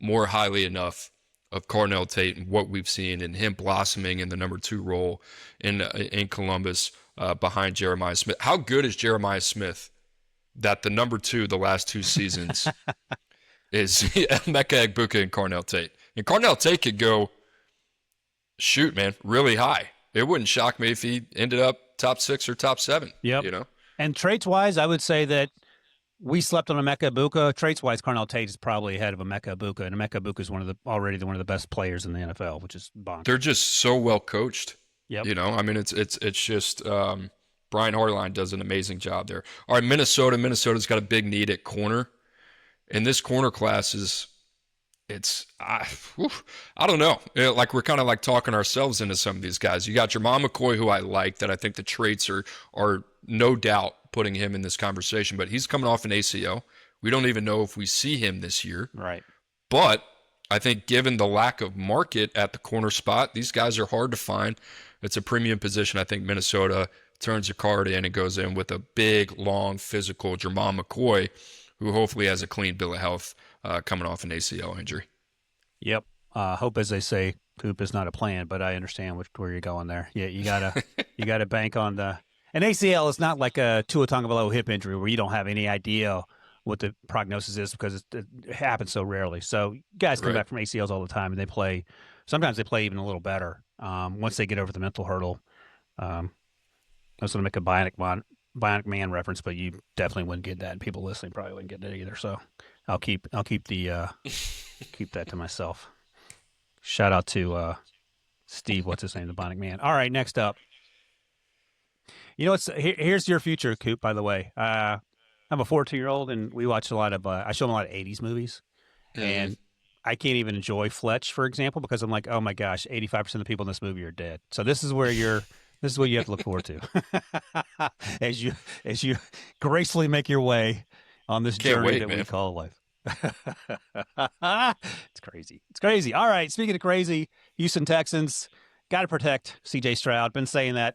[SPEAKER 1] more highly enough of Carnell Tate and what we've seen and him blossoming in the number 2 role in Columbus behind Jeremiah Smith. How good is Jeremiah Smith that the number 2 the last 2 seasons is Emeka Egbuka and Carnell Tate? And Carnell Tate could go, shoot, man, really high. It wouldn't shock me if he ended up top 6 or top 7,
[SPEAKER 2] Yep.
[SPEAKER 1] you know?
[SPEAKER 2] And traits-wise, I would say that we slept on Emeka Egbuka. Traits-wise, Carnell Tate is probably ahead of Emeka Egbuka, and Emeka Egbuka is already one of the best players in the NFL, which is bonkers.
[SPEAKER 1] They're just so well coached.
[SPEAKER 2] Yep.
[SPEAKER 1] You know, I mean, it's just Brian Harline does an amazing job there. All right, Minnesota. Minnesota's got a big need at corner, and this corner class is I don't know. Like we're kind of like talking ourselves into some of these guys. You got Jamal McCoy, who I like, that I think the traits are no doubt putting him in this conversation, but he's coming off an ACL. We don't even know if we see him this year.
[SPEAKER 2] Right.
[SPEAKER 1] But I think given the lack of market at the corner spot, these guys are hard to find. It's a premium position. I think Minnesota turns a card in and goes in with a big, long, physical Jamal McCoy, who hopefully has a clean bill of health coming off an ACL injury.
[SPEAKER 2] Yep. Hope, as they say, Coop is not a plan, but I understand where you're going there. Yeah, you gotta bank on the. An ACL is not like a Tua Tagovailoa hip injury where you don't have any idea what the prognosis is because it happens so rarely. So guys come back from ACLs all the time, and they play. Sometimes they play even a little better once they get over the mental hurdle. I was going to make a Bionic Man reference, but you definitely wouldn't get that, and people listening probably wouldn't get that either. So I'll keep the keep that to myself. Shout out to Steve. What's his name? The Bionic Man. All right, next up. You know what's here's your future, Coop. By the way, I'm a 14-year-old, and we watch a lot of. I show them a lot of '80s movies, and I can't even enjoy Fletch, for example, because I'm like, oh my gosh, 85% of the people in this movie are dead. So this is what you have to look forward to as you gracefully make your way on this journey that we call life. It's crazy. It's crazy. All right. Speaking of crazy, Houston Texans got to protect C.J. Stroud. Been saying that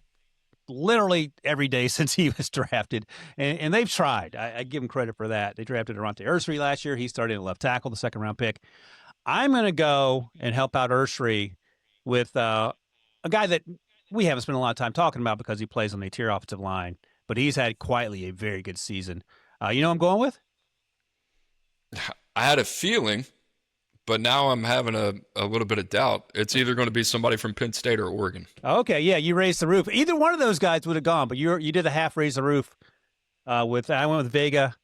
[SPEAKER 2] literally every day since he was drafted, and they've tried. I give them credit for that. They drafted Arante Ursary last year. He started at left tackle, the second-round pick. I'm going to go and help out Ursary with a guy that we haven't spent a lot of time talking about because he plays on the interior offensive line, but he's had quietly a very good season. You know who I'm going with?
[SPEAKER 1] I had a feeling, but now I'm having a little bit of doubt. It's either going to be somebody from Penn State or Oregon.
[SPEAKER 2] Okay, yeah, you raised the roof. Either one of those guys would have gone, but you did the half raise the roof. I went with Vega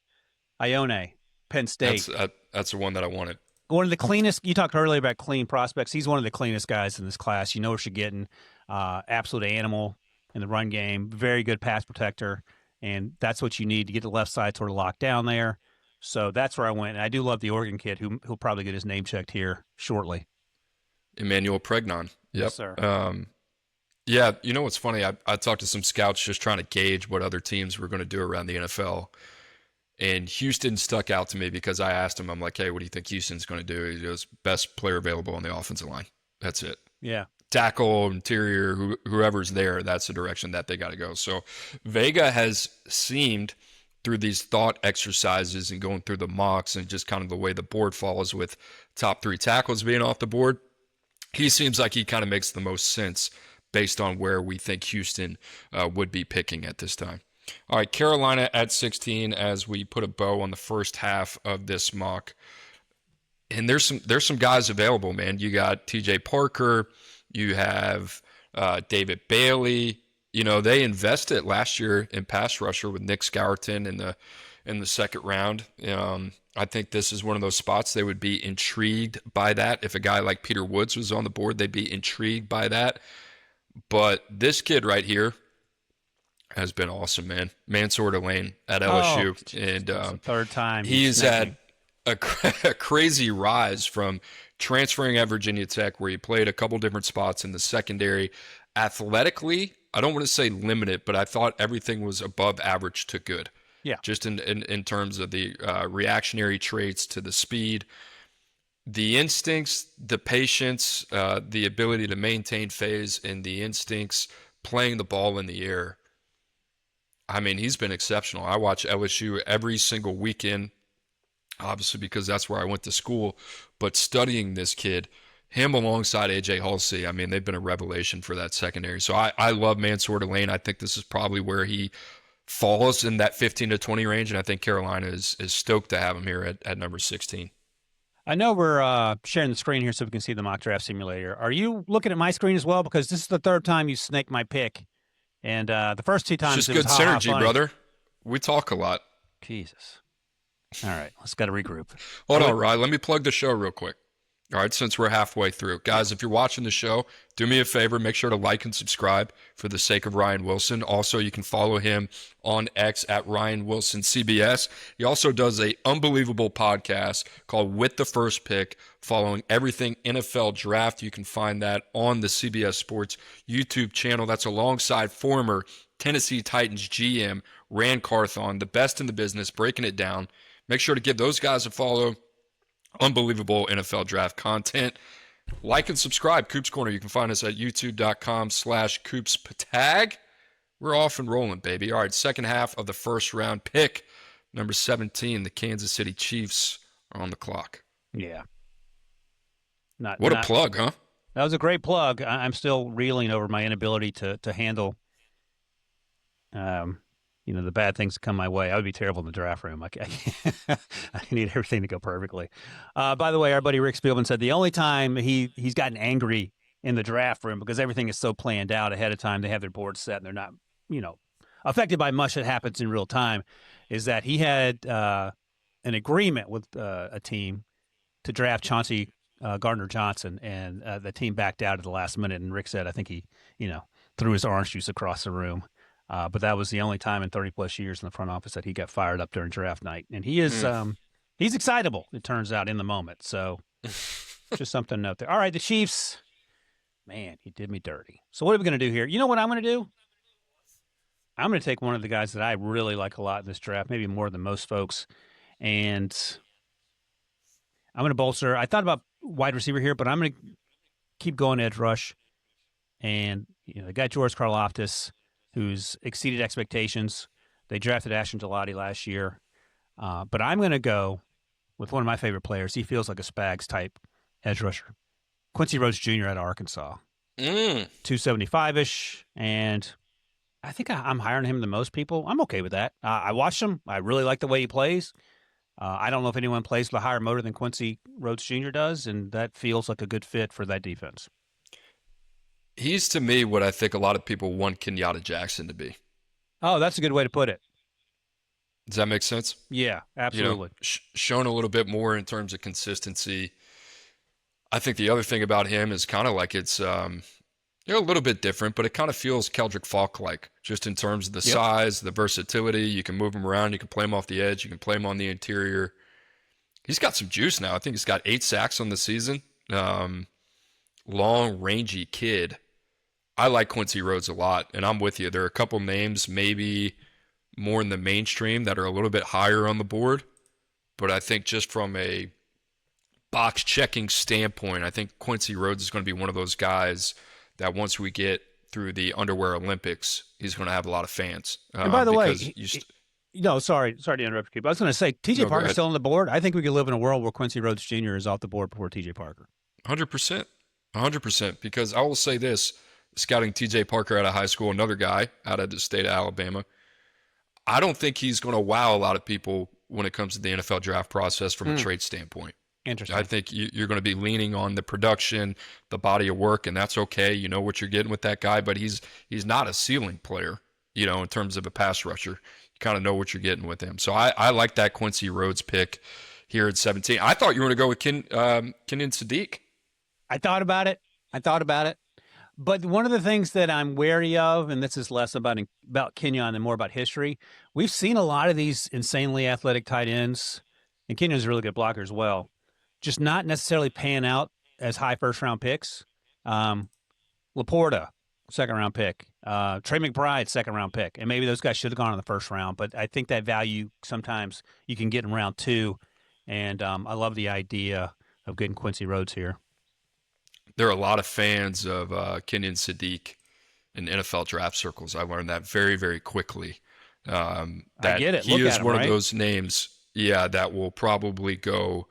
[SPEAKER 2] Ione, Penn State.
[SPEAKER 1] That's the one that I wanted.
[SPEAKER 2] One of the cleanest. You talked earlier about clean prospects. He's one of the cleanest guys in this class. You know what you're getting. Absolute animal in the run game. Very good pass protector, and that's what you need to get the left side sort of locked down there. So that's where I went. And I do love the Oregon kid who'll probably get his name checked here shortly.
[SPEAKER 1] Emmanuel Pregnon. Yep.
[SPEAKER 2] Yes, sir.
[SPEAKER 1] Yeah, you know what's funny? I talked to some scouts just trying to gauge what other teams were going to do around the NFL. And Houston stuck out to me because I asked him, I'm like, hey, what do you think Houston's going to do? He goes, best player available on the offensive line. That's it.
[SPEAKER 2] Yeah.
[SPEAKER 1] Tackle, interior, whoever's there, that's the direction that they got to go. So Vega has seemed through these thought exercises and going through the mocks and just kind of the way the board falls with top 3 tackles being off the board, he seems like he kind of makes the most sense based on where we think Houston would be picking at this time. All right, Carolina at 16 as we put a bow on the first half of this mock. And there's some guys available, man. You got TJ Parker, you have David Bailey. You know, they invested last year in pass rusher with Nick Scourton in the second round. I think this is one of those spots they would be intrigued by that. If a guy like Peter Woods was on the board, they'd be intrigued by that. But this kid right here, has been awesome, man. Mansour Lane at
[SPEAKER 2] Oh,
[SPEAKER 1] LSU,
[SPEAKER 2] jeez,
[SPEAKER 1] and
[SPEAKER 2] it's the third time he
[SPEAKER 1] he's
[SPEAKER 2] snaked me.
[SPEAKER 1] had a crazy rise from transferring at Virginia Tech, where he played a couple different spots in the secondary. Athletically, I don't want to say limited, but I thought everything was above average to good,
[SPEAKER 2] Yeah.
[SPEAKER 1] just in terms of the reactionary traits to the speed, the instincts, the patience, the ability to maintain phase, and the instincts playing the ball in the air. I mean, he's been exceptional. I watch LSU every single weekend, obviously because that's where I went to school. But studying this kid, him alongside AJ Halsey, I mean, they've been a revelation for that secondary. So I love Mansour Lane. I think this is probably where he falls in that 15 to 20 range, and I think Carolina is stoked to have him here at number 16.
[SPEAKER 2] I know we're sharing the screen here so we can see the mock draft simulator. Are you looking at my screen as well? Because this is the third time you snaked my pick. And the first two
[SPEAKER 1] It's
[SPEAKER 2] times
[SPEAKER 1] just
[SPEAKER 2] it was
[SPEAKER 1] good
[SPEAKER 2] ha ha
[SPEAKER 1] synergy,
[SPEAKER 2] funny.
[SPEAKER 1] brother. We talk a lot.
[SPEAKER 2] Jesus. All right, let's got to regroup.
[SPEAKER 1] Hold on, Rod. Let me plug the show real quick. All right, since we're halfway through. Guys, if you're watching the show, do me a favor. Make sure to like and subscribe for the sake of Ryan Wilson. Also, you can follow him on X at Ryan Wilson CBS. He also does a unbelievable podcast called With the First Pick, following everything NFL draft. You can find that on the CBS Sports YouTube channel. That's alongside former Tennessee Titans GM Rand Carthon, the best in the business, breaking it down. Make sure to give those guys a follow. Unbelievable NFL draft content. Like and subscribe. Coop's Corner. You can find us at youtube.com/CoopsPetag. We're off and rolling, baby. All right, second half of the first round pick. Number 17, the Kansas City Chiefs are on the clock.
[SPEAKER 2] Yeah. Not
[SPEAKER 1] What a
[SPEAKER 2] not
[SPEAKER 1] plug, huh?
[SPEAKER 2] That was a great plug. I'm still reeling over my inability to handle the bad things that come my way. I would be terrible in the draft room. I need everything to go perfectly. By the way, our buddy Rick Spielman said the only time he's gotten angry in the draft room because everything is so planned out ahead of time. They have their board set and they're not, affected by much that happens in real time. Is that he had an agreement with a team to draft Chauncey Gardner Johnson, and the team backed out at the last minute. And Rick said, I think he, threw his orange juice across the room. But that was the only time in 30 plus years in the front office that he got fired up during draft night. And he is, he's excitable, it turns out, in the moment. So just something to note there. All right, the Chiefs, man, he did me dirty. So what are we going to do here? You know what I'm going to do? I'm going to take one of the guys that I really like a lot in this draft, maybe more than most folks. And I'm going to bolster. I thought about wide receiver here, but I'm going to keep going edge rush. And, the guy George Karlaftis, who's exceeded expectations. They drafted Ashton Gelati last year. But I'm going to go with one of my favorite players. He feels like a Spags type edge rusher. Quincy Rhodes Jr. out of Arkansas. 275-ish. And I think I'm higher on him than most people. I'm okay with that. I watched him. I really like the way he plays. I don't know if anyone plays with a higher motor than Quincy Rhodes Jr. does, and that feels like a good fit for that defense.
[SPEAKER 1] He's, to me, what I think a lot of people want Kenyatta Jackson to be.
[SPEAKER 2] Oh, that's a good way to put it.
[SPEAKER 1] Does that make sense?
[SPEAKER 2] Yeah, absolutely.
[SPEAKER 1] Shown a little bit more in terms of consistency. I think the other thing about him is kind of like it's a little bit different, but it kind of feels Keldrick Falk-like, just in terms of the size, the versatility. You can move him around. You can play him off the edge. You can play him on the interior. He's got some juice now. I think he's got 8 sacks on the season. Long, rangy kid. I like Quincy Rhodes a lot, and I'm with you. There are a couple names maybe more in the mainstream that are a little bit higher on the board, but I think just from a box checking standpoint, I think Quincy Rhodes is going to be one of those guys that once we get through the Underwear Olympics, he's going to have a lot of fans.
[SPEAKER 2] And by the way, sorry to interrupt you, but I was going to say, TJ Parker's still on the board. I think we could live in a world where Quincy Rhodes Jr. is off the board before TJ Parker.
[SPEAKER 1] 100%. 100%. Because I will say this, scouting TJ Parker out of high school, another guy out of the state of Alabama, I don't think he's going to wow a lot of people when it comes to the NFL draft process from a trade standpoint.
[SPEAKER 2] Interesting.
[SPEAKER 1] I think you're going to be leaning on the production, the body of work, and that's okay. You know what you're getting with that guy, but he's not a ceiling player, in terms of a pass rusher. You kind of know what you're getting with him. So I like that Quincy Rhodes pick here at 17. I thought you were going to go with Kenan Sadiq.
[SPEAKER 2] I thought about it. But one of the things that I'm wary of, and this is less about Kenyon and more about history, we've seen a lot of these insanely athletic tight ends, and Kenyon's a really good blocker as well, just not necessarily pan out as high first round picks. Um, Laporta, second round pick. Trey McBride, second round pick. And maybe those guys should have gone in the first round, but I think that value sometimes you can get in round two. And I love the idea of getting Quincy Rhodes here.
[SPEAKER 1] There are a lot of fans of Kenyon Sadiq in NFL draft circles. I learned that very, very quickly.
[SPEAKER 2] I
[SPEAKER 1] That
[SPEAKER 2] get it.
[SPEAKER 1] he
[SPEAKER 2] Look at
[SPEAKER 1] is
[SPEAKER 2] him,
[SPEAKER 1] one of
[SPEAKER 2] right?
[SPEAKER 1] those names, yeah, that will probably go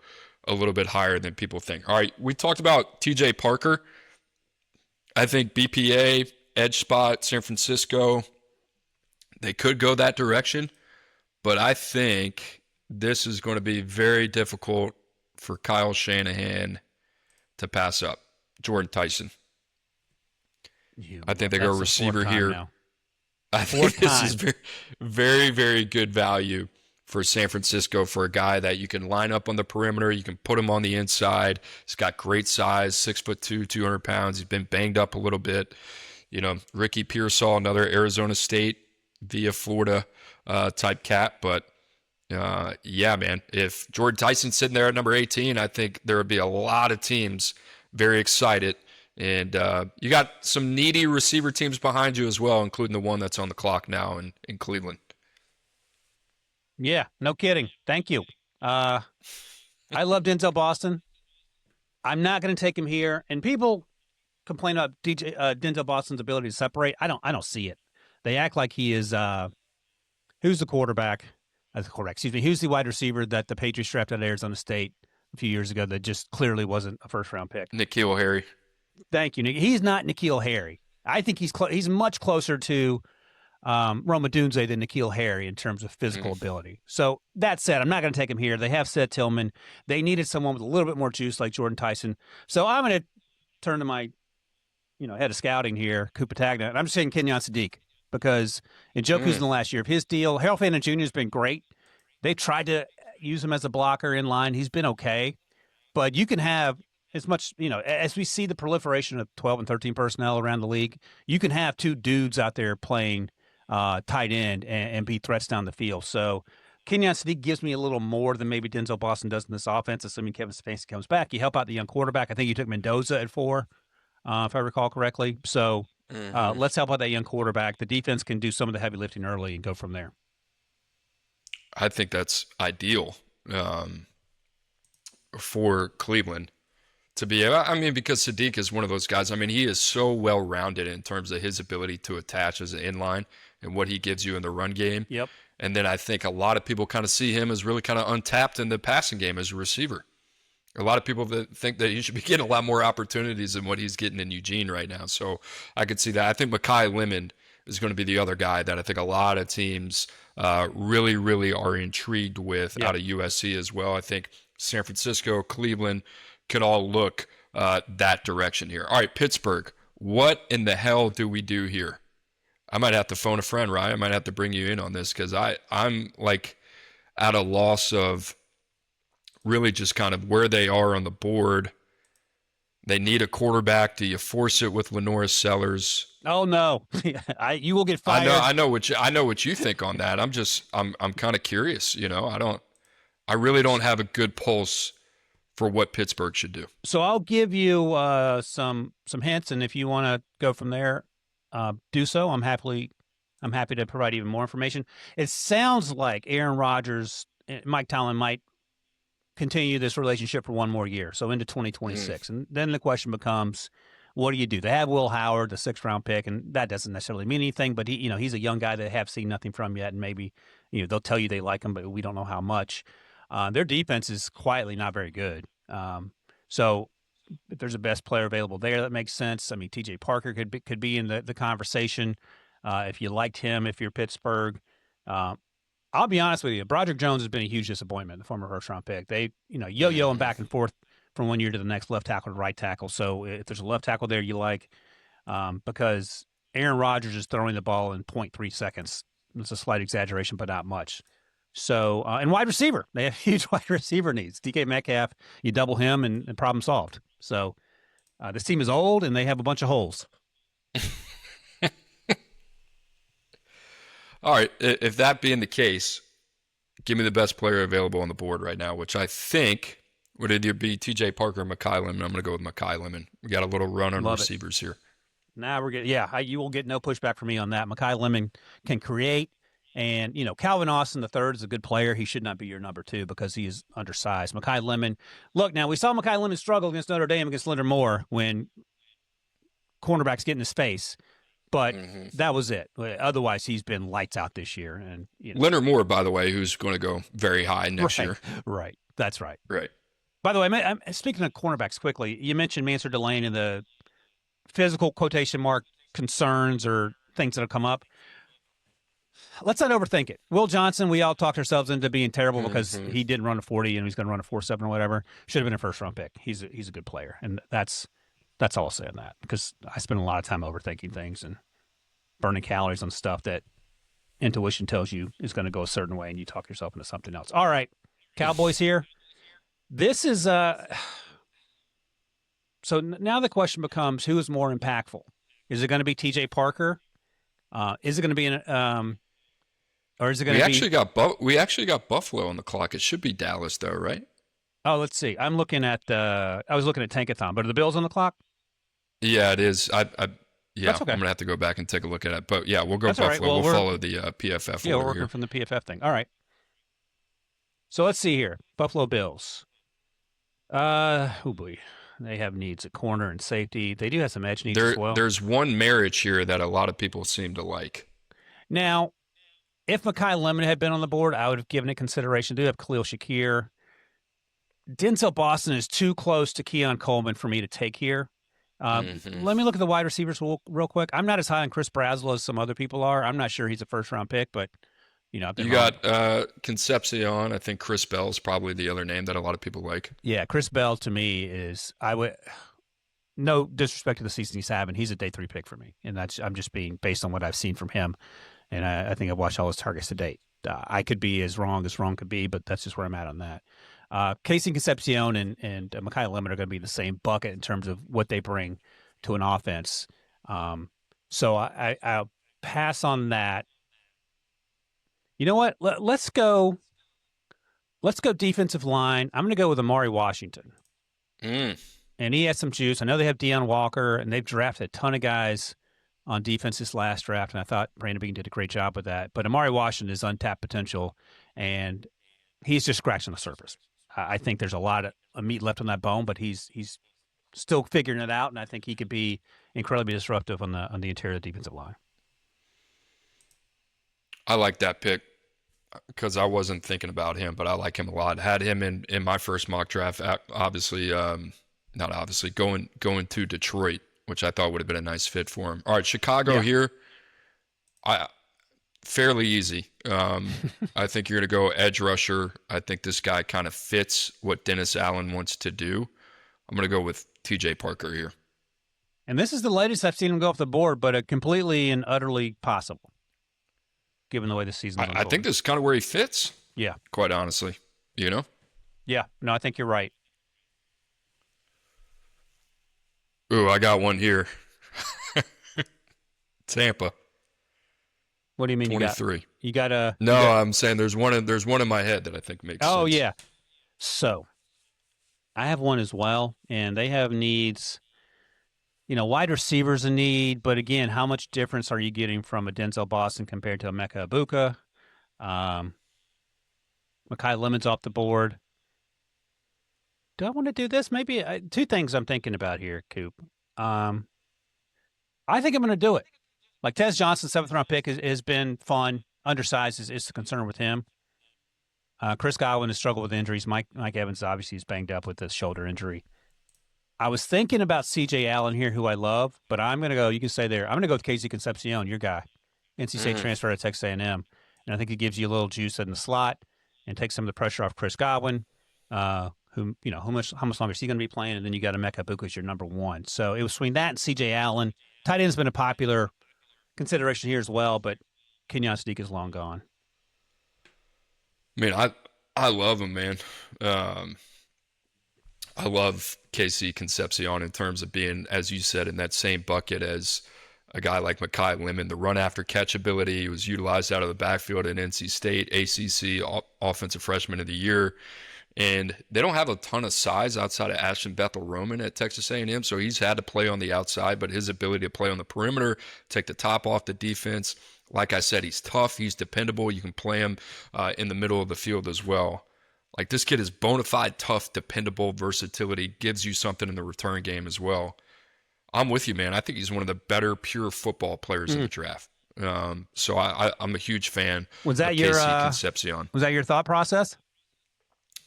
[SPEAKER 1] a little bit higher than people think. All right, we talked about TJ Parker. I think BPA, edge spot, San Francisco, they could go that direction, but I think this is going to be very difficult for Kyle Shanahan to pass up. Jordan Tyson. I think they go
[SPEAKER 2] That's the fourth
[SPEAKER 1] receiver
[SPEAKER 2] time
[SPEAKER 1] here.
[SPEAKER 2] now.
[SPEAKER 1] I think
[SPEAKER 2] Fourth
[SPEAKER 1] this is
[SPEAKER 2] time.
[SPEAKER 1] very, very, very good value for San Francisco for a guy that you can line up on the perimeter. You can put him on the inside. He's got great size, 6'2", 200 pounds. He's been banged up a little bit. You know, Ricky Pearsall, another Arizona State via Florida type cat. But yeah, man, if Jordan Tyson's sitting there at number 18, I think there would be a lot of teams very excited. And you got some needy receiver teams behind you as well, including the one that's on the clock now in Cleveland.
[SPEAKER 2] Yeah, no kidding. Thank you. I love Denzel Boston. I'm not going to take him here. And people complain about Denzel Boston's ability to separate. I don't see it. They act like he is. Who's the quarterback? The quarterback. Excuse me. Who's the wide receiver that the Patriots drafted at Arizona State a few years ago that just clearly wasn't a first round pick?
[SPEAKER 1] N'Keal Harry.
[SPEAKER 2] Thank you, Nick. He's not N'Keal Harry. I think he's much closer to Rome Odunze than N'Keal Harry in terms of physical ability. So that said, I'm not going to take him here. They have said Tillman. They needed someone with a little bit more juice like Jordan Tyson. So I'm going to turn to my head of scouting here, Coop Petagna, and I'm just saying Kenyon Sadiq because Njoku's in the last year of his deal. Harold Fannin Jr. has been great. They tried to use him as a blocker in line. He's been okay. But you can have as much, as we see the proliferation of 12 and 13 personnel around the league, you can have two dudes out there playing tight end and be threats down the field. So Kenyon Sadiq gives me a little more than maybe Denzel Boston does in this offense, assuming Kevin Stefanski comes back. You help out the young quarterback. I think you took Mendoza at 4, if I recall correctly. So let's help out that young quarterback. The defense can do some of the heavy lifting early and go from there.
[SPEAKER 1] I think that's ideal for Cleveland to be. I mean, because Sadiq is one of those guys. I mean, he is so well rounded in terms of his ability to attach as an inline and what he gives you in the run game.
[SPEAKER 2] Yep.
[SPEAKER 1] And then I think a lot of people kind of see him as really kind of untapped in the passing game as a receiver. A lot of people that think that he should be getting a lot more opportunities than what he's getting in Eugene right now. So I could see that. I think Mekhi Lemon is going to be the other guy that I think a lot of teams really, really are intrigued with out of USC as well. I think San Francisco, Cleveland could all look that direction here. All right, Pittsburgh. What in the hell do we do here? I might have to phone a friend, Ryan. I might have to bring you in on this because I'm like at a loss of really just kind of where they are on the board. They need a quarterback. Do you force it with Lenora Sellers?
[SPEAKER 2] Oh no, you will get fired.
[SPEAKER 1] I know what you think on that. I'm kind of curious. I really don't have a good pulse for what Pittsburgh should do.
[SPEAKER 2] So I'll give you some hints, and if you want to go from there, do so. I'm happy to provide even more information. It sounds like Aaron Rodgers and Mike Tomlin might continue this relationship for one more year, so into 2026. And then the question becomes, what do you do? They have Will Howard, the 6th round pick, and that doesn't necessarily mean anything, but he's a young guy that they have seen nothing from yet, and maybe they'll tell you they like him, but we don't know how much. Their defense is quietly not very good. So if there's a best player available there, that makes sense. I mean, TJ Parker could be in the conversation if you liked him, if you're Pittsburgh. I'll be honest with you. Broderick Jones has been a huge disappointment, the former first-round pick. They, yo-yo him back and forth from one year to the next, left tackle to right tackle. So if there's a left tackle there you like, because Aaron Rodgers is throwing the ball in 0.3 seconds. It's a slight exaggeration, but not much. So, and wide receiver. They have huge wide receiver needs. DK Metcalf, you double him and problem solved. So this team is old and they have a bunch of holes.
[SPEAKER 1] All right, if that being the case, give me the best player available on the board right now, which I think would either be T.J. Parker or Mekhi Lemon. I'm going to go with Mekhi Lemon. We got a little run on
[SPEAKER 2] Love it.
[SPEAKER 1] receivers here.
[SPEAKER 2] Now we're getting, yeah, you will get no pushback from me on that. Mekhi Lemon can create. And, Calvin Austin III is a good player. He should not be your number two because he is undersized. Mekhi Lemon. Look, now we saw Mekhi Lemon struggle against Notre Dame against Leonard Moore when cornerbacks get in his face. But that was it. Otherwise, he's been lights out this year. And
[SPEAKER 1] Leonard Moore, by the way, who's going to go very high next year.
[SPEAKER 2] Right. That's right.
[SPEAKER 1] Right.
[SPEAKER 2] By the way, I'm speaking of cornerbacks quickly, you mentioned Mansur Delane and the physical quotation mark concerns or things that have come up. Let's not overthink it. Will Johnson, we all talked ourselves into being terrible because he didn't run a 40 and he's going to run a 4.7 or whatever. Should have been a first-round pick. He's a good player, and that's all I'll say on that because I spend a lot of time overthinking things and burning calories on stuff that intuition tells you is going to go a certain way, and you talk yourself into something else. All right, Cowboys here. This is so now the question becomes who is more impactful? Is it going to be T.J. Parker? Is it going to be or is it going to be?
[SPEAKER 1] We actually got Buffalo on the clock. It should be Dallas though, right?
[SPEAKER 2] Oh, let's see. I was looking at Tankathon, but are the Bills on the clock?
[SPEAKER 1] Yeah, it is. Yeah,
[SPEAKER 2] That's okay.
[SPEAKER 1] I'm gonna have to go back and take a look at it. But yeah, we'll go
[SPEAKER 2] That's
[SPEAKER 1] Buffalo.
[SPEAKER 2] All right.
[SPEAKER 1] We'll follow the PFF.
[SPEAKER 2] Yeah,
[SPEAKER 1] order
[SPEAKER 2] we're working
[SPEAKER 1] here.
[SPEAKER 2] from the PFF thing. All right. So let's see here. Buffalo Bills. Oh boy. They have needs at corner and safety. They do have some edge needs as well.
[SPEAKER 1] There's one marriage here that a lot of people seem to like.
[SPEAKER 2] Now, if Mekhi Lemon had been on the board, I would have given it consideration. They do have Khalil Shakir. Denzel Boston is too close to Keon Coleman for me to take here. Let me look at the wide receivers real quick. I'm not as high on Chris Brazzell as some other people are. I'm not sure he's a first-round pick, but you
[SPEAKER 1] got Concepcion. I think Chris Bell is probably the other name that a lot of people like.
[SPEAKER 2] Yeah, Chris Bell to me is no disrespect to the season he's having. He's a day 3 pick for me, and I'm just being based on what I've seen from him, and I think I've watched all his targets to date. I could be as wrong could be, but that's just where I'm at on that. Casey Concepcion and Mekhi Lemon are going to be in the same bucket in terms of what they bring to an offense. So I'll pass on that. You know what? Let's go defensive line. I'm going to go with Amari Washington. And he has some juice. I know they have Deion Walker, and they've drafted a ton of guys on defense this last draft, and I thought Brandon Beane did a great job with that. But Amari Washington is untapped potential, and he's just scratching the surface. I think there's a lot of meat left on that bone, but he's still figuring it out, and I think he could be incredibly disruptive on the interior defensive line.
[SPEAKER 1] I like that pick because I wasn't thinking about him, but I like him a lot. Had him in my first mock draft. Obviously, not obviously going to Detroit, which I thought would have been a nice fit for him. All right, Chicago here. Fairly easy. I think you're going to go edge rusher. I think this guy kind of fits what Dennis Allen wants to do. I'm going to go with T.J. Parker here.
[SPEAKER 2] And this is the latest I've seen him go off the board, but completely and utterly possible, given the way the season is.
[SPEAKER 1] I think this is kind of where he fits.
[SPEAKER 2] Yeah.
[SPEAKER 1] Quite honestly,
[SPEAKER 2] Yeah. No, I think you're right.
[SPEAKER 1] Ooh, I got one here. Tampa.
[SPEAKER 2] What do you mean
[SPEAKER 1] 23.
[SPEAKER 2] You got a...
[SPEAKER 1] No, I'm saying there's one in my head that I think makes sense.
[SPEAKER 2] Oh, yeah. So, I have one as well, and they have needs. Wide receivers a need, but again, how much difference are you getting from a Denzel Boston compared to a Emeka Egbuka? Mekhi Lemon's off the board. Do I want to do this? Maybe two things I'm thinking about here, Coop. I think I'm going to do it. Like Tez Johnson, 7th-round pick, has been fun. Undersized is the concern with him. Chris Godwin has struggled with injuries. Mike Evans obviously is banged up with this shoulder injury. I was thinking about C.J. Allen here, who I love, but I'm going to go, you can stay there. I'm going to go with Casey Concepcion, your guy. NC State transfer at Texas A&M. And I think it gives you a little juice in the slot and takes some of the pressure off Chris Godwin, how much longer is he going to be playing? And then you got Emeka Egbuka as your number 1. So it was between that and C.J. Allen. Tight end's been a popular consideration here as well, but Kenyon Sadiq is long gone.
[SPEAKER 1] I mean, I love him, man. I love Casey Concepcion in terms of being, as you said, in that same bucket as a guy like Mekhi Lemon, the run after catch ability. He was utilized out of the backfield at NC State, ACC Offensive Freshman of the Year. And they don't have a ton of size outside of Ashton Bethel Roman at Texas A&M, so he's had to play on the outside, but his ability to play on the perimeter, take the top off the defense, like I said, he's tough, he's dependable. You can play him in the middle of the field as well. Like, this kid is bona fide, tough, dependable, versatility, gives you something in the return game as well. I'm with you, man. I think he's one of the better pure football players in the draft. So I'm a huge fan
[SPEAKER 2] Was that
[SPEAKER 1] of
[SPEAKER 2] your
[SPEAKER 1] KC Concepcion.
[SPEAKER 2] was that your thought process?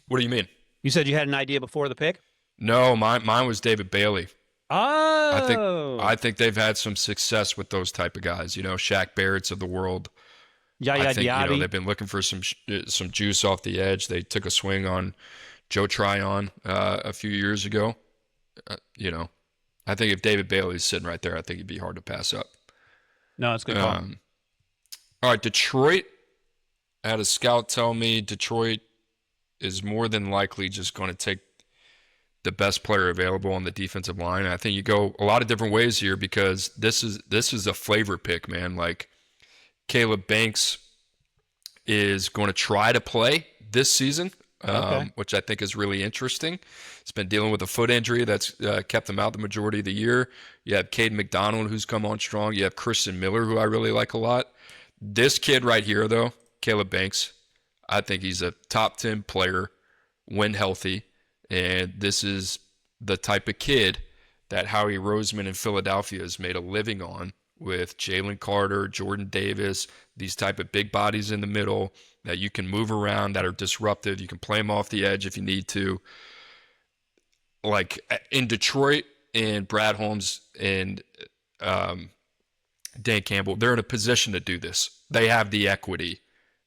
[SPEAKER 1] What do you mean?
[SPEAKER 2] You said you had an idea before the pick?
[SPEAKER 1] No, mine was David Bailey.
[SPEAKER 2] Oh.
[SPEAKER 1] I think they've had some success with those type of guys. You know, Shaq Barrett's of the world.
[SPEAKER 2] Yaya Diaby.
[SPEAKER 1] They've been looking for some juice off the edge. They took a swing on Joe Tryon a few years ago. I think if David Bailey's sitting right there, I think he'd be hard to pass up.
[SPEAKER 2] No, it's good call.
[SPEAKER 1] All right, Detroit. I had a scout tell me Detroit is more than likely just going to take the best player available on the defensive line. And I think you go a lot of different ways here because this is a flavor pick, man. Like, Caleb Banks is going to try to play this season, which I think is really interesting. He's been dealing with a foot injury that's kept him out the majority of the year. You have Caden McDonald, who's come on strong. You have Christian Miller, who I really like a lot. This kid right here, though, Caleb Banks, I think he's a top 10 player when healthy. And this is the type of kid that Howie Roseman in Philadelphia has made a living on with Jalen Carter, Jordan Davis, these type of big bodies in the middle that you can move around, that are disruptive. You can play them off the edge if you need to. Like in Detroit, and Brad Holmes and Dan Campbell, they're in a position to do this. They have the equity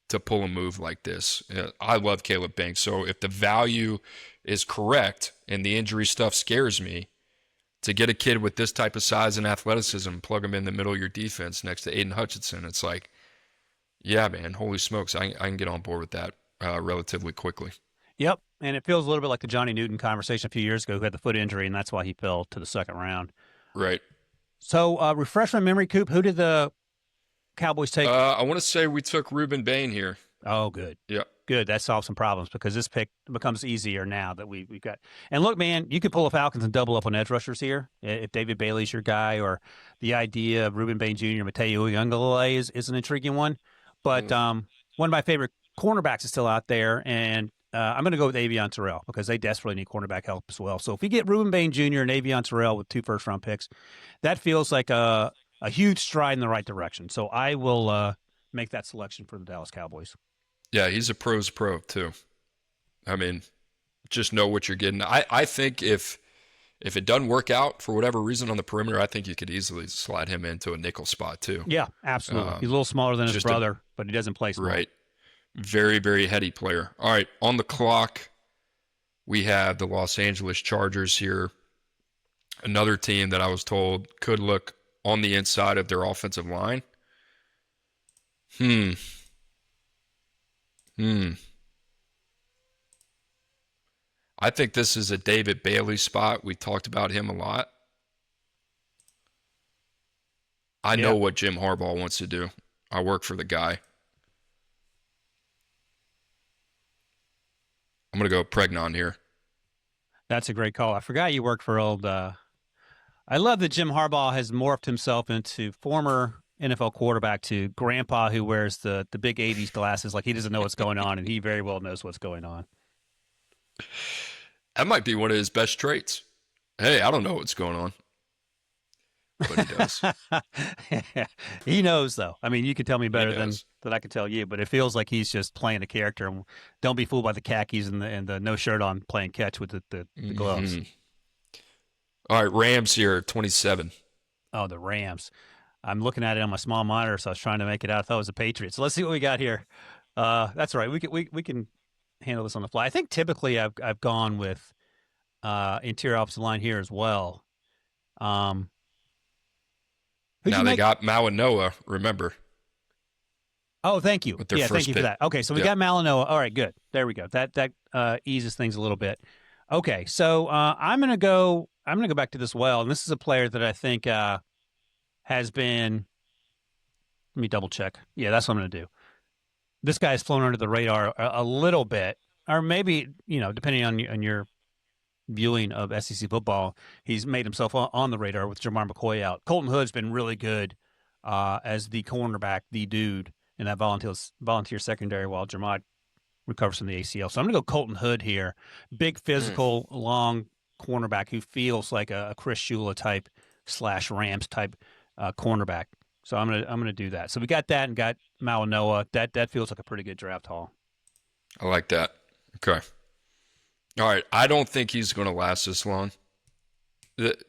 [SPEAKER 1] to pull a move like this. I love Caleb Banks. So if the value is correct and the injury stuff scares me, to get a kid with this type of size and athleticism, plug him in the middle of your defense next to Aiden Hutchinson, it's like, yeah, man, holy smokes, I can get on board with that relatively quickly.
[SPEAKER 2] Yep, and it feels a little bit like the Johnny Newton conversation a few years ago, who had the foot injury, and that's why he fell to the second round.
[SPEAKER 1] Right.
[SPEAKER 2] So, refresh my memory, Coop. Who did the Cowboys take?
[SPEAKER 1] I want to say we took Ruben Bain here.
[SPEAKER 2] Oh, good.
[SPEAKER 1] Yeah.
[SPEAKER 2] Good. That solves some problems because this pick becomes easier now that we've got. And look, man, you could pull a Falcons and double up on edge rushers here if David Bailey's your guy, or the idea of Ruben Bain Jr., Mateo Uiagalelei is an intriguing one. But one of my favorite cornerbacks is still out there, and I'm going to go with Avion Terrell because they desperately need cornerback help as well. So if we get Ruben Bain Jr. and Avion Terrell with 2 first-round picks, that feels like a huge stride in the right direction. So I will make that selection for the Dallas Cowboys.
[SPEAKER 1] Yeah, he's a pro's pro, too. I mean, just know what you're getting. I think if it doesn't work out for whatever reason on the perimeter, I think you could easily slide him into a nickel spot, too.
[SPEAKER 2] Yeah, absolutely. He's a little smaller than his brother, but he doesn't play small.
[SPEAKER 1] Right. Very, very heady player. All right, on the clock, we have the Los Angeles Chargers here. Another team that I was told could look on the inside of their offensive line. I think this is a David Bailey spot. We talked about him a lot. I know what Jim Harbaugh wants to do. I work for the guy. I'm going to go Pregnon here.
[SPEAKER 2] That's a great call. I forgot you worked for old I love that Jim Harbaugh has morphed himself into former NFL quarterback to grandpa who wears the big 80s glasses like he doesn't know what's going on, and he very well knows what's going on.
[SPEAKER 1] That might be one of his best traits. Hey, I don't know what's going on. But he does.
[SPEAKER 2] He knows, though. I mean, you can tell me better than I can tell you, but it feels like he's just playing a character. Don't be fooled by the khakis and the no shirt on playing catch with the gloves.
[SPEAKER 1] All right, Rams here, 27.
[SPEAKER 2] Oh, the Rams. I'm looking at it on my small monitor, so I was trying to make it out. I thought it was the Patriots. So let's see what we got here. That's all right. We can handle this on the fly. I think typically I've gone with interior offensive line here as well.
[SPEAKER 1] Now they got Malinois, remember.
[SPEAKER 2] Oh, thank you.
[SPEAKER 1] Yeah,
[SPEAKER 2] thank you for that. Okay, so we got Malinois. All right, good. There we go. That eases things a little bit. Okay, so I'm gonna go back to this well, and this is a player that I think has been. Let me double check. Yeah, that's what I'm going to do. This guy's flown under the radar a little bit, or maybe depending on your viewing of SEC football, he's made himself on the radar with Jamar McCoy out. Colton Hood's been really good as the cornerback, the dude in that volunteer secondary while Jamar recovers from the ACL. So I'm going to go Colton Hood here. Big physical, long cornerback who feels like a Chris Shula type / Rams type cornerback. So I'm gonna do that. So we got that and got Malinoa. That feels like a pretty good draft haul.
[SPEAKER 1] I like that. Okay. All right. I don't think he's going to last this long.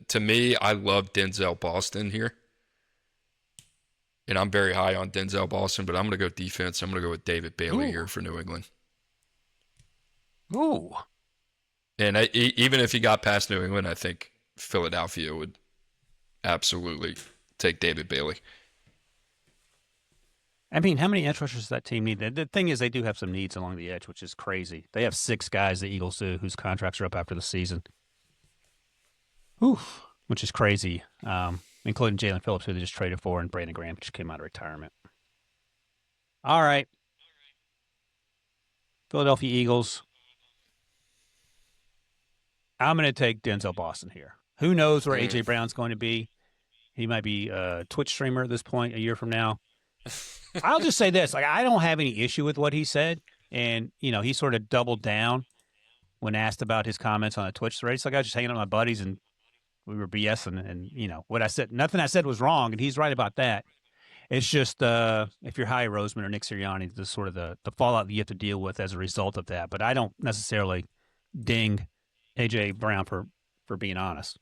[SPEAKER 1] To me, I love Denzel Boston here. And I'm very high on Denzel Boston, but I'm going to go defense. I'm going to go with David Bailey here for New England.
[SPEAKER 2] Ooh.
[SPEAKER 1] And even if he got past New England, I think Philadelphia would absolutely take David Bailey.
[SPEAKER 2] I mean, how many edge rushers does that team need? The thing is, they do have some needs along the edge, which is crazy. They have 6 guys, the Eagles do, whose contracts are up after the season. Oof, which is crazy, including Jalen Phillips, who they just traded for, and Brandon Graham, who just came out of retirement. All right. Philadelphia Eagles. I'm going to take Denzel Boston here. Who knows where A.J. Brown's going to be? He might be a Twitch streamer at this point a year from now. I'll just say this. I don't have any issue with what he said. And, he sort of doubled down when asked about his comments on a Twitch thread. He's like, I was just hanging out with my buddies and we were BSing. And, what I said, nothing I said was wrong. And he's right about that. It's just if you're Howie Roseman or Nick Sirianni, the sort of the fallout that you have to deal with as a result of that. But I don't necessarily ding A.J. Brown for being honest.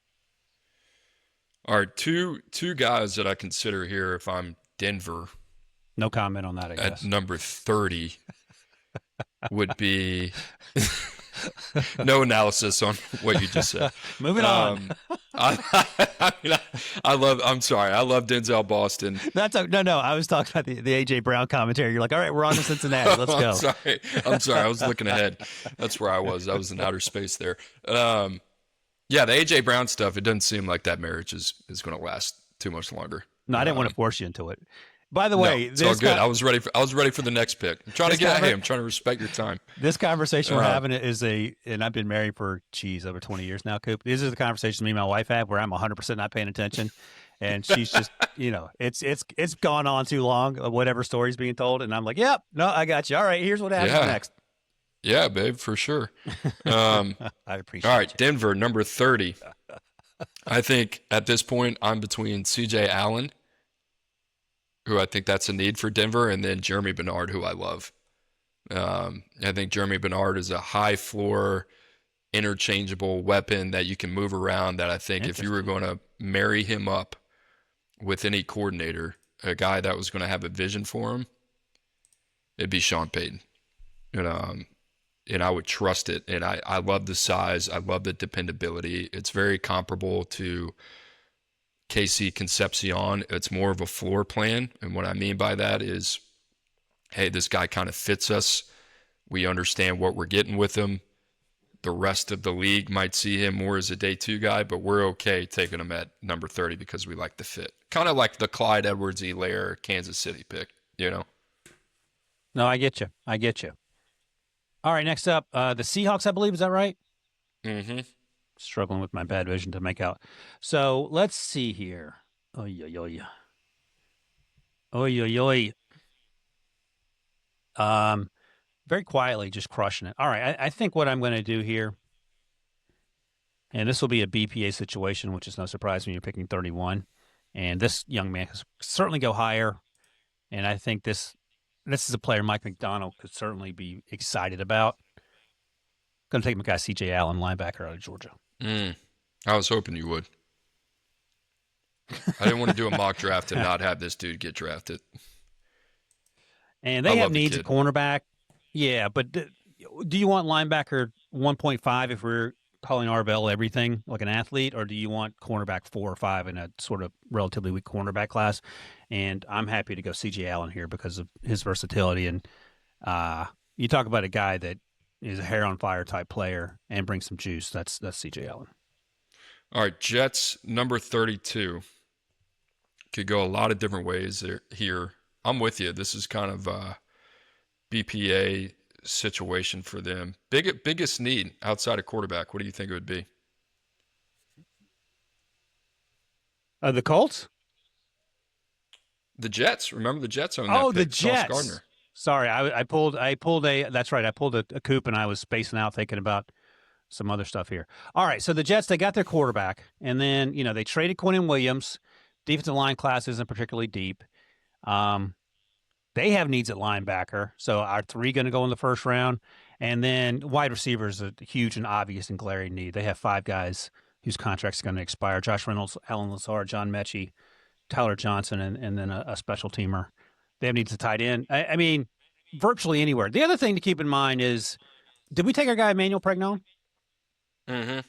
[SPEAKER 1] All right, two guys that I consider here if I'm Denver.
[SPEAKER 2] No comment on that, I guess.
[SPEAKER 1] At number 30 would be no analysis on what you just said.
[SPEAKER 2] Moving on.
[SPEAKER 1] I love Denzel Boston.
[SPEAKER 2] No. I was talking about the A.J. Brown commentary. You're like, all right, we're on to Cincinnati. Let's go.
[SPEAKER 1] I'm sorry. I was looking ahead. That's where I was. I was in outer space there. Yeah, the A.J. Brown stuff, it doesn't seem like that marriage is going to last too much longer.
[SPEAKER 2] No, I didn't want to force you into it. By the way,
[SPEAKER 1] it's all good. I was ready for the next pick. I'm trying to get ahead. I'm trying to respect your time.
[SPEAKER 2] This conversation we're having and I've been married for over 20 years now, Coop. This is the conversation me and my wife have where I'm 100% not paying attention, and she's just, it's gone on too long. Whatever story's being told, and I'm like, yep, no, I got you. All right, here's what happens next.
[SPEAKER 1] Yeah, babe, for sure.
[SPEAKER 2] I appreciate.
[SPEAKER 1] All right,
[SPEAKER 2] you.
[SPEAKER 1] Denver, number 30. I think at this point I'm between C.J. Allen, who I think that's a need for Denver, and then Jeremy Bernard, who I love. I think Jeremy Bernard is a high floor, interchangeable weapon that you can move around, that I think if you were going to marry him up with any coordinator, a guy that was going to have a vision for him, it'd be Sean Payton. And I would trust it. And I love the size. I love the dependability. It's very comparable to KC Concepcion. It's more of a floor plan. And what I mean by that is, hey, this guy kind of fits us. We understand what we're getting with him. The rest of the league might see him more as a day 2 guy, but we're okay taking him at number 30 because we like the fit. Kind of like the Clyde Edwards-Helaire Kansas City pick, No,
[SPEAKER 2] I get you. All right, next up, the Seahawks, I believe. Is that right?
[SPEAKER 1] Mm-hmm.
[SPEAKER 2] Struggling with my bad vision to make out. So let's see here. Very quietly, just crushing it. All right, I think what I'm going to do here, and this will be a BPA situation, which is no surprise when you're picking 31. And this young man can certainly go higher. And I think this is a player Mike McDonald could certainly be excited about. Going to take my guy C.J. Allen, linebacker out of Georgia.
[SPEAKER 1] I was hoping you would. I didn't want to do a mock draft and not have this dude get drafted.
[SPEAKER 2] And they have needs at cornerback. Yeah, but do you want linebacker 1.5 if we're calling Arvell everything, like an athlete, or do you want cornerback 4 or 5 in a sort of relatively weak cornerback class? And I'm happy to go C.J. Allen here because of his versatility. And you talk about a guy that is a hair on fire type player and brings some juice. That's C.J. Allen.
[SPEAKER 1] All right, Jets, number 32. Could go a lot of different ways here. I'm with you. This is kind of a BPA situation for them. Biggest need outside of quarterback, what do you think it would be?
[SPEAKER 2] The Colts?
[SPEAKER 1] The Jets. Remember the Jets own that
[SPEAKER 2] Oh, the
[SPEAKER 1] pick. Sauce
[SPEAKER 2] Jets.
[SPEAKER 1] Gardner.
[SPEAKER 2] Sorry, I pulled a. That's right. I pulled a Coop, and I was spacing out thinking about some other stuff here. All right, so the Jets, they got their quarterback, and then they traded Quinn Williams. Defensive line class isn't particularly deep. They have needs at linebacker, so are three going to go in the first round? And then wide receiver is a huge and obvious and glaring need. They have five guys whose contracts are going to expire: Josh Reynolds, Alan Lazard, John Mechie, Tyler Johnson, and then a special teamer. They have needs to tight end. I mean, virtually anywhere. The other thing to keep in mind is, did we take our guy Emmanuel Pregnon?
[SPEAKER 1] Mm-hmm.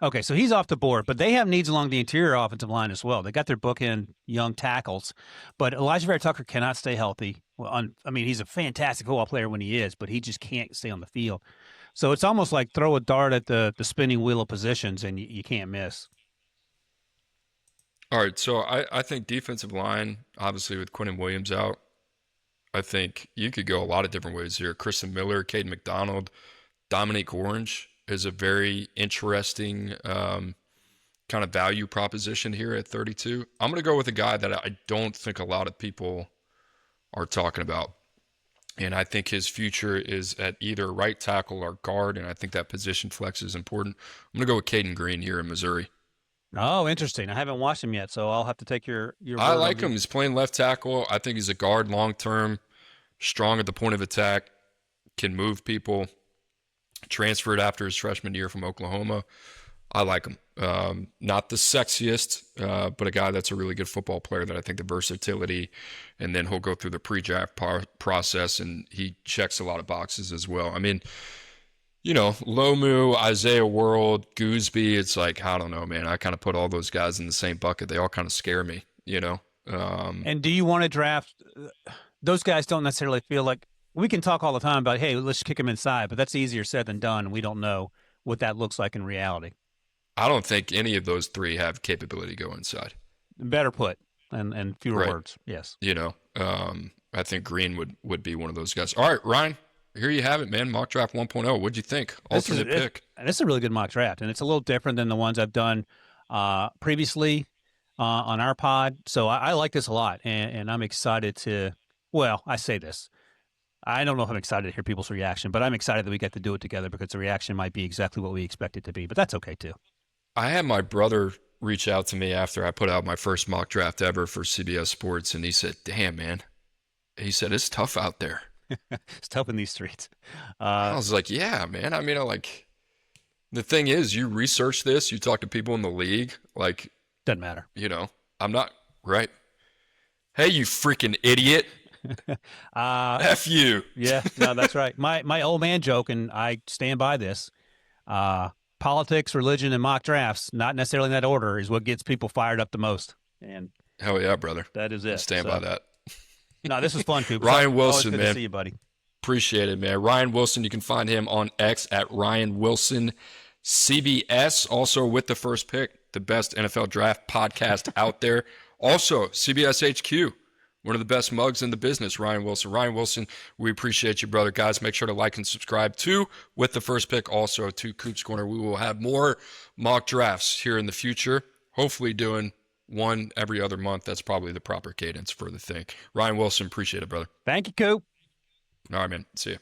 [SPEAKER 2] Okay, so he's off the board, but they have needs along the interior offensive line as well. They got their bookend young tackles, but Elijah Vera Tucker cannot stay healthy. Well, I mean, he's a fantastic football player when he is, but he just can't stay on the field. So it's almost like throw a dart at the spinning wheel of positions, and you can't miss.
[SPEAKER 1] All right, so I think defensive line, obviously with Quentin Williams out, I think you could go a lot of different ways here. Kristen Miller, Caden McDonald, Dominique Orange is a very interesting kind of value proposition here at 32. I'm going to go with a guy that I don't think a lot of people are talking about. And I think his future is at either right tackle or guard, and I think that position flex is important. I'm going to go with Caden Green here in Missouri.
[SPEAKER 2] Oh, interesting. I haven't watched him yet, so I'll have to take your
[SPEAKER 1] I
[SPEAKER 2] word
[SPEAKER 1] like him. He's playing left tackle. I think he's a guard long term, strong at the point of attack, can move people. Transferred after his freshman year from Oklahoma. I like him. Not the sexiest, but a guy that's a really good football player that I think the versatility, and then he'll go through the pre-draft process, and he checks a lot of boxes as well. I mean, Lomu, Isaiah World, Gooseby, it's like, I don't know, man. I kind of put all those guys in the same bucket. They all kind of scare me,
[SPEAKER 2] And do you want to draft those guys? Don't necessarily feel like we can talk all the time about, hey, let's kick them inside, but that's easier said than done, and we don't know what that looks like in reality.
[SPEAKER 1] I don't think any of those three have capability to go inside.
[SPEAKER 2] Better put, and fewer words, yes.
[SPEAKER 1] I think Green would be one of those guys. All right, Ryan, here you have it, man. Mock Draft 1.0. What'd you think? Alternate pick.
[SPEAKER 2] This is a really good mock draft, and it's a little different than the ones I've done previously on our pod. So I like this a lot, and I'm excited to, well, I say this. I don't know if I'm excited to hear people's reaction, but I'm excited that we get to do it together because the reaction might be exactly what we expect it to be, but that's okay too.
[SPEAKER 1] I had my brother reach out to me after I put out my first mock draft ever for CBS Sports, and he said, damn, man. He said, it's tough out there.
[SPEAKER 2] It's tough in these streets.
[SPEAKER 1] I was like, yeah, man. I mean, the thing is, you research this, you talk to people in the league,
[SPEAKER 2] doesn't matter.
[SPEAKER 1] I'm not, right? Hey, you freaking idiot. F you.
[SPEAKER 2] Yeah, no, that's right. My old man joke, and I stand by this. Politics, religion, and mock drafts, not necessarily in that order, is what gets people fired up the most. And
[SPEAKER 1] hell yeah, brother.
[SPEAKER 2] That is it.
[SPEAKER 1] I stand by that.
[SPEAKER 2] No, this was fun, Coop.
[SPEAKER 1] Ryan Wilson, man.
[SPEAKER 2] Good to see you, buddy.
[SPEAKER 1] Appreciate it, man. Ryan Wilson, you can find him on X at Ryan Wilson CBS. Also with the first pick, the best NFL draft podcast out there. Also, CBS HQ. One of the best mugs in the business, Ryan Wilson. Ryan Wilson, we appreciate you, brother. Guys, make sure to like and subscribe to With the First Pick, also to Coop's Corner. We will have more mock drafts here in the future, hopefully doing one every other month. That's probably the proper cadence for the thing. Ryan Wilson, appreciate it, brother.
[SPEAKER 2] Thank you, Coop.
[SPEAKER 1] All right, man. See you.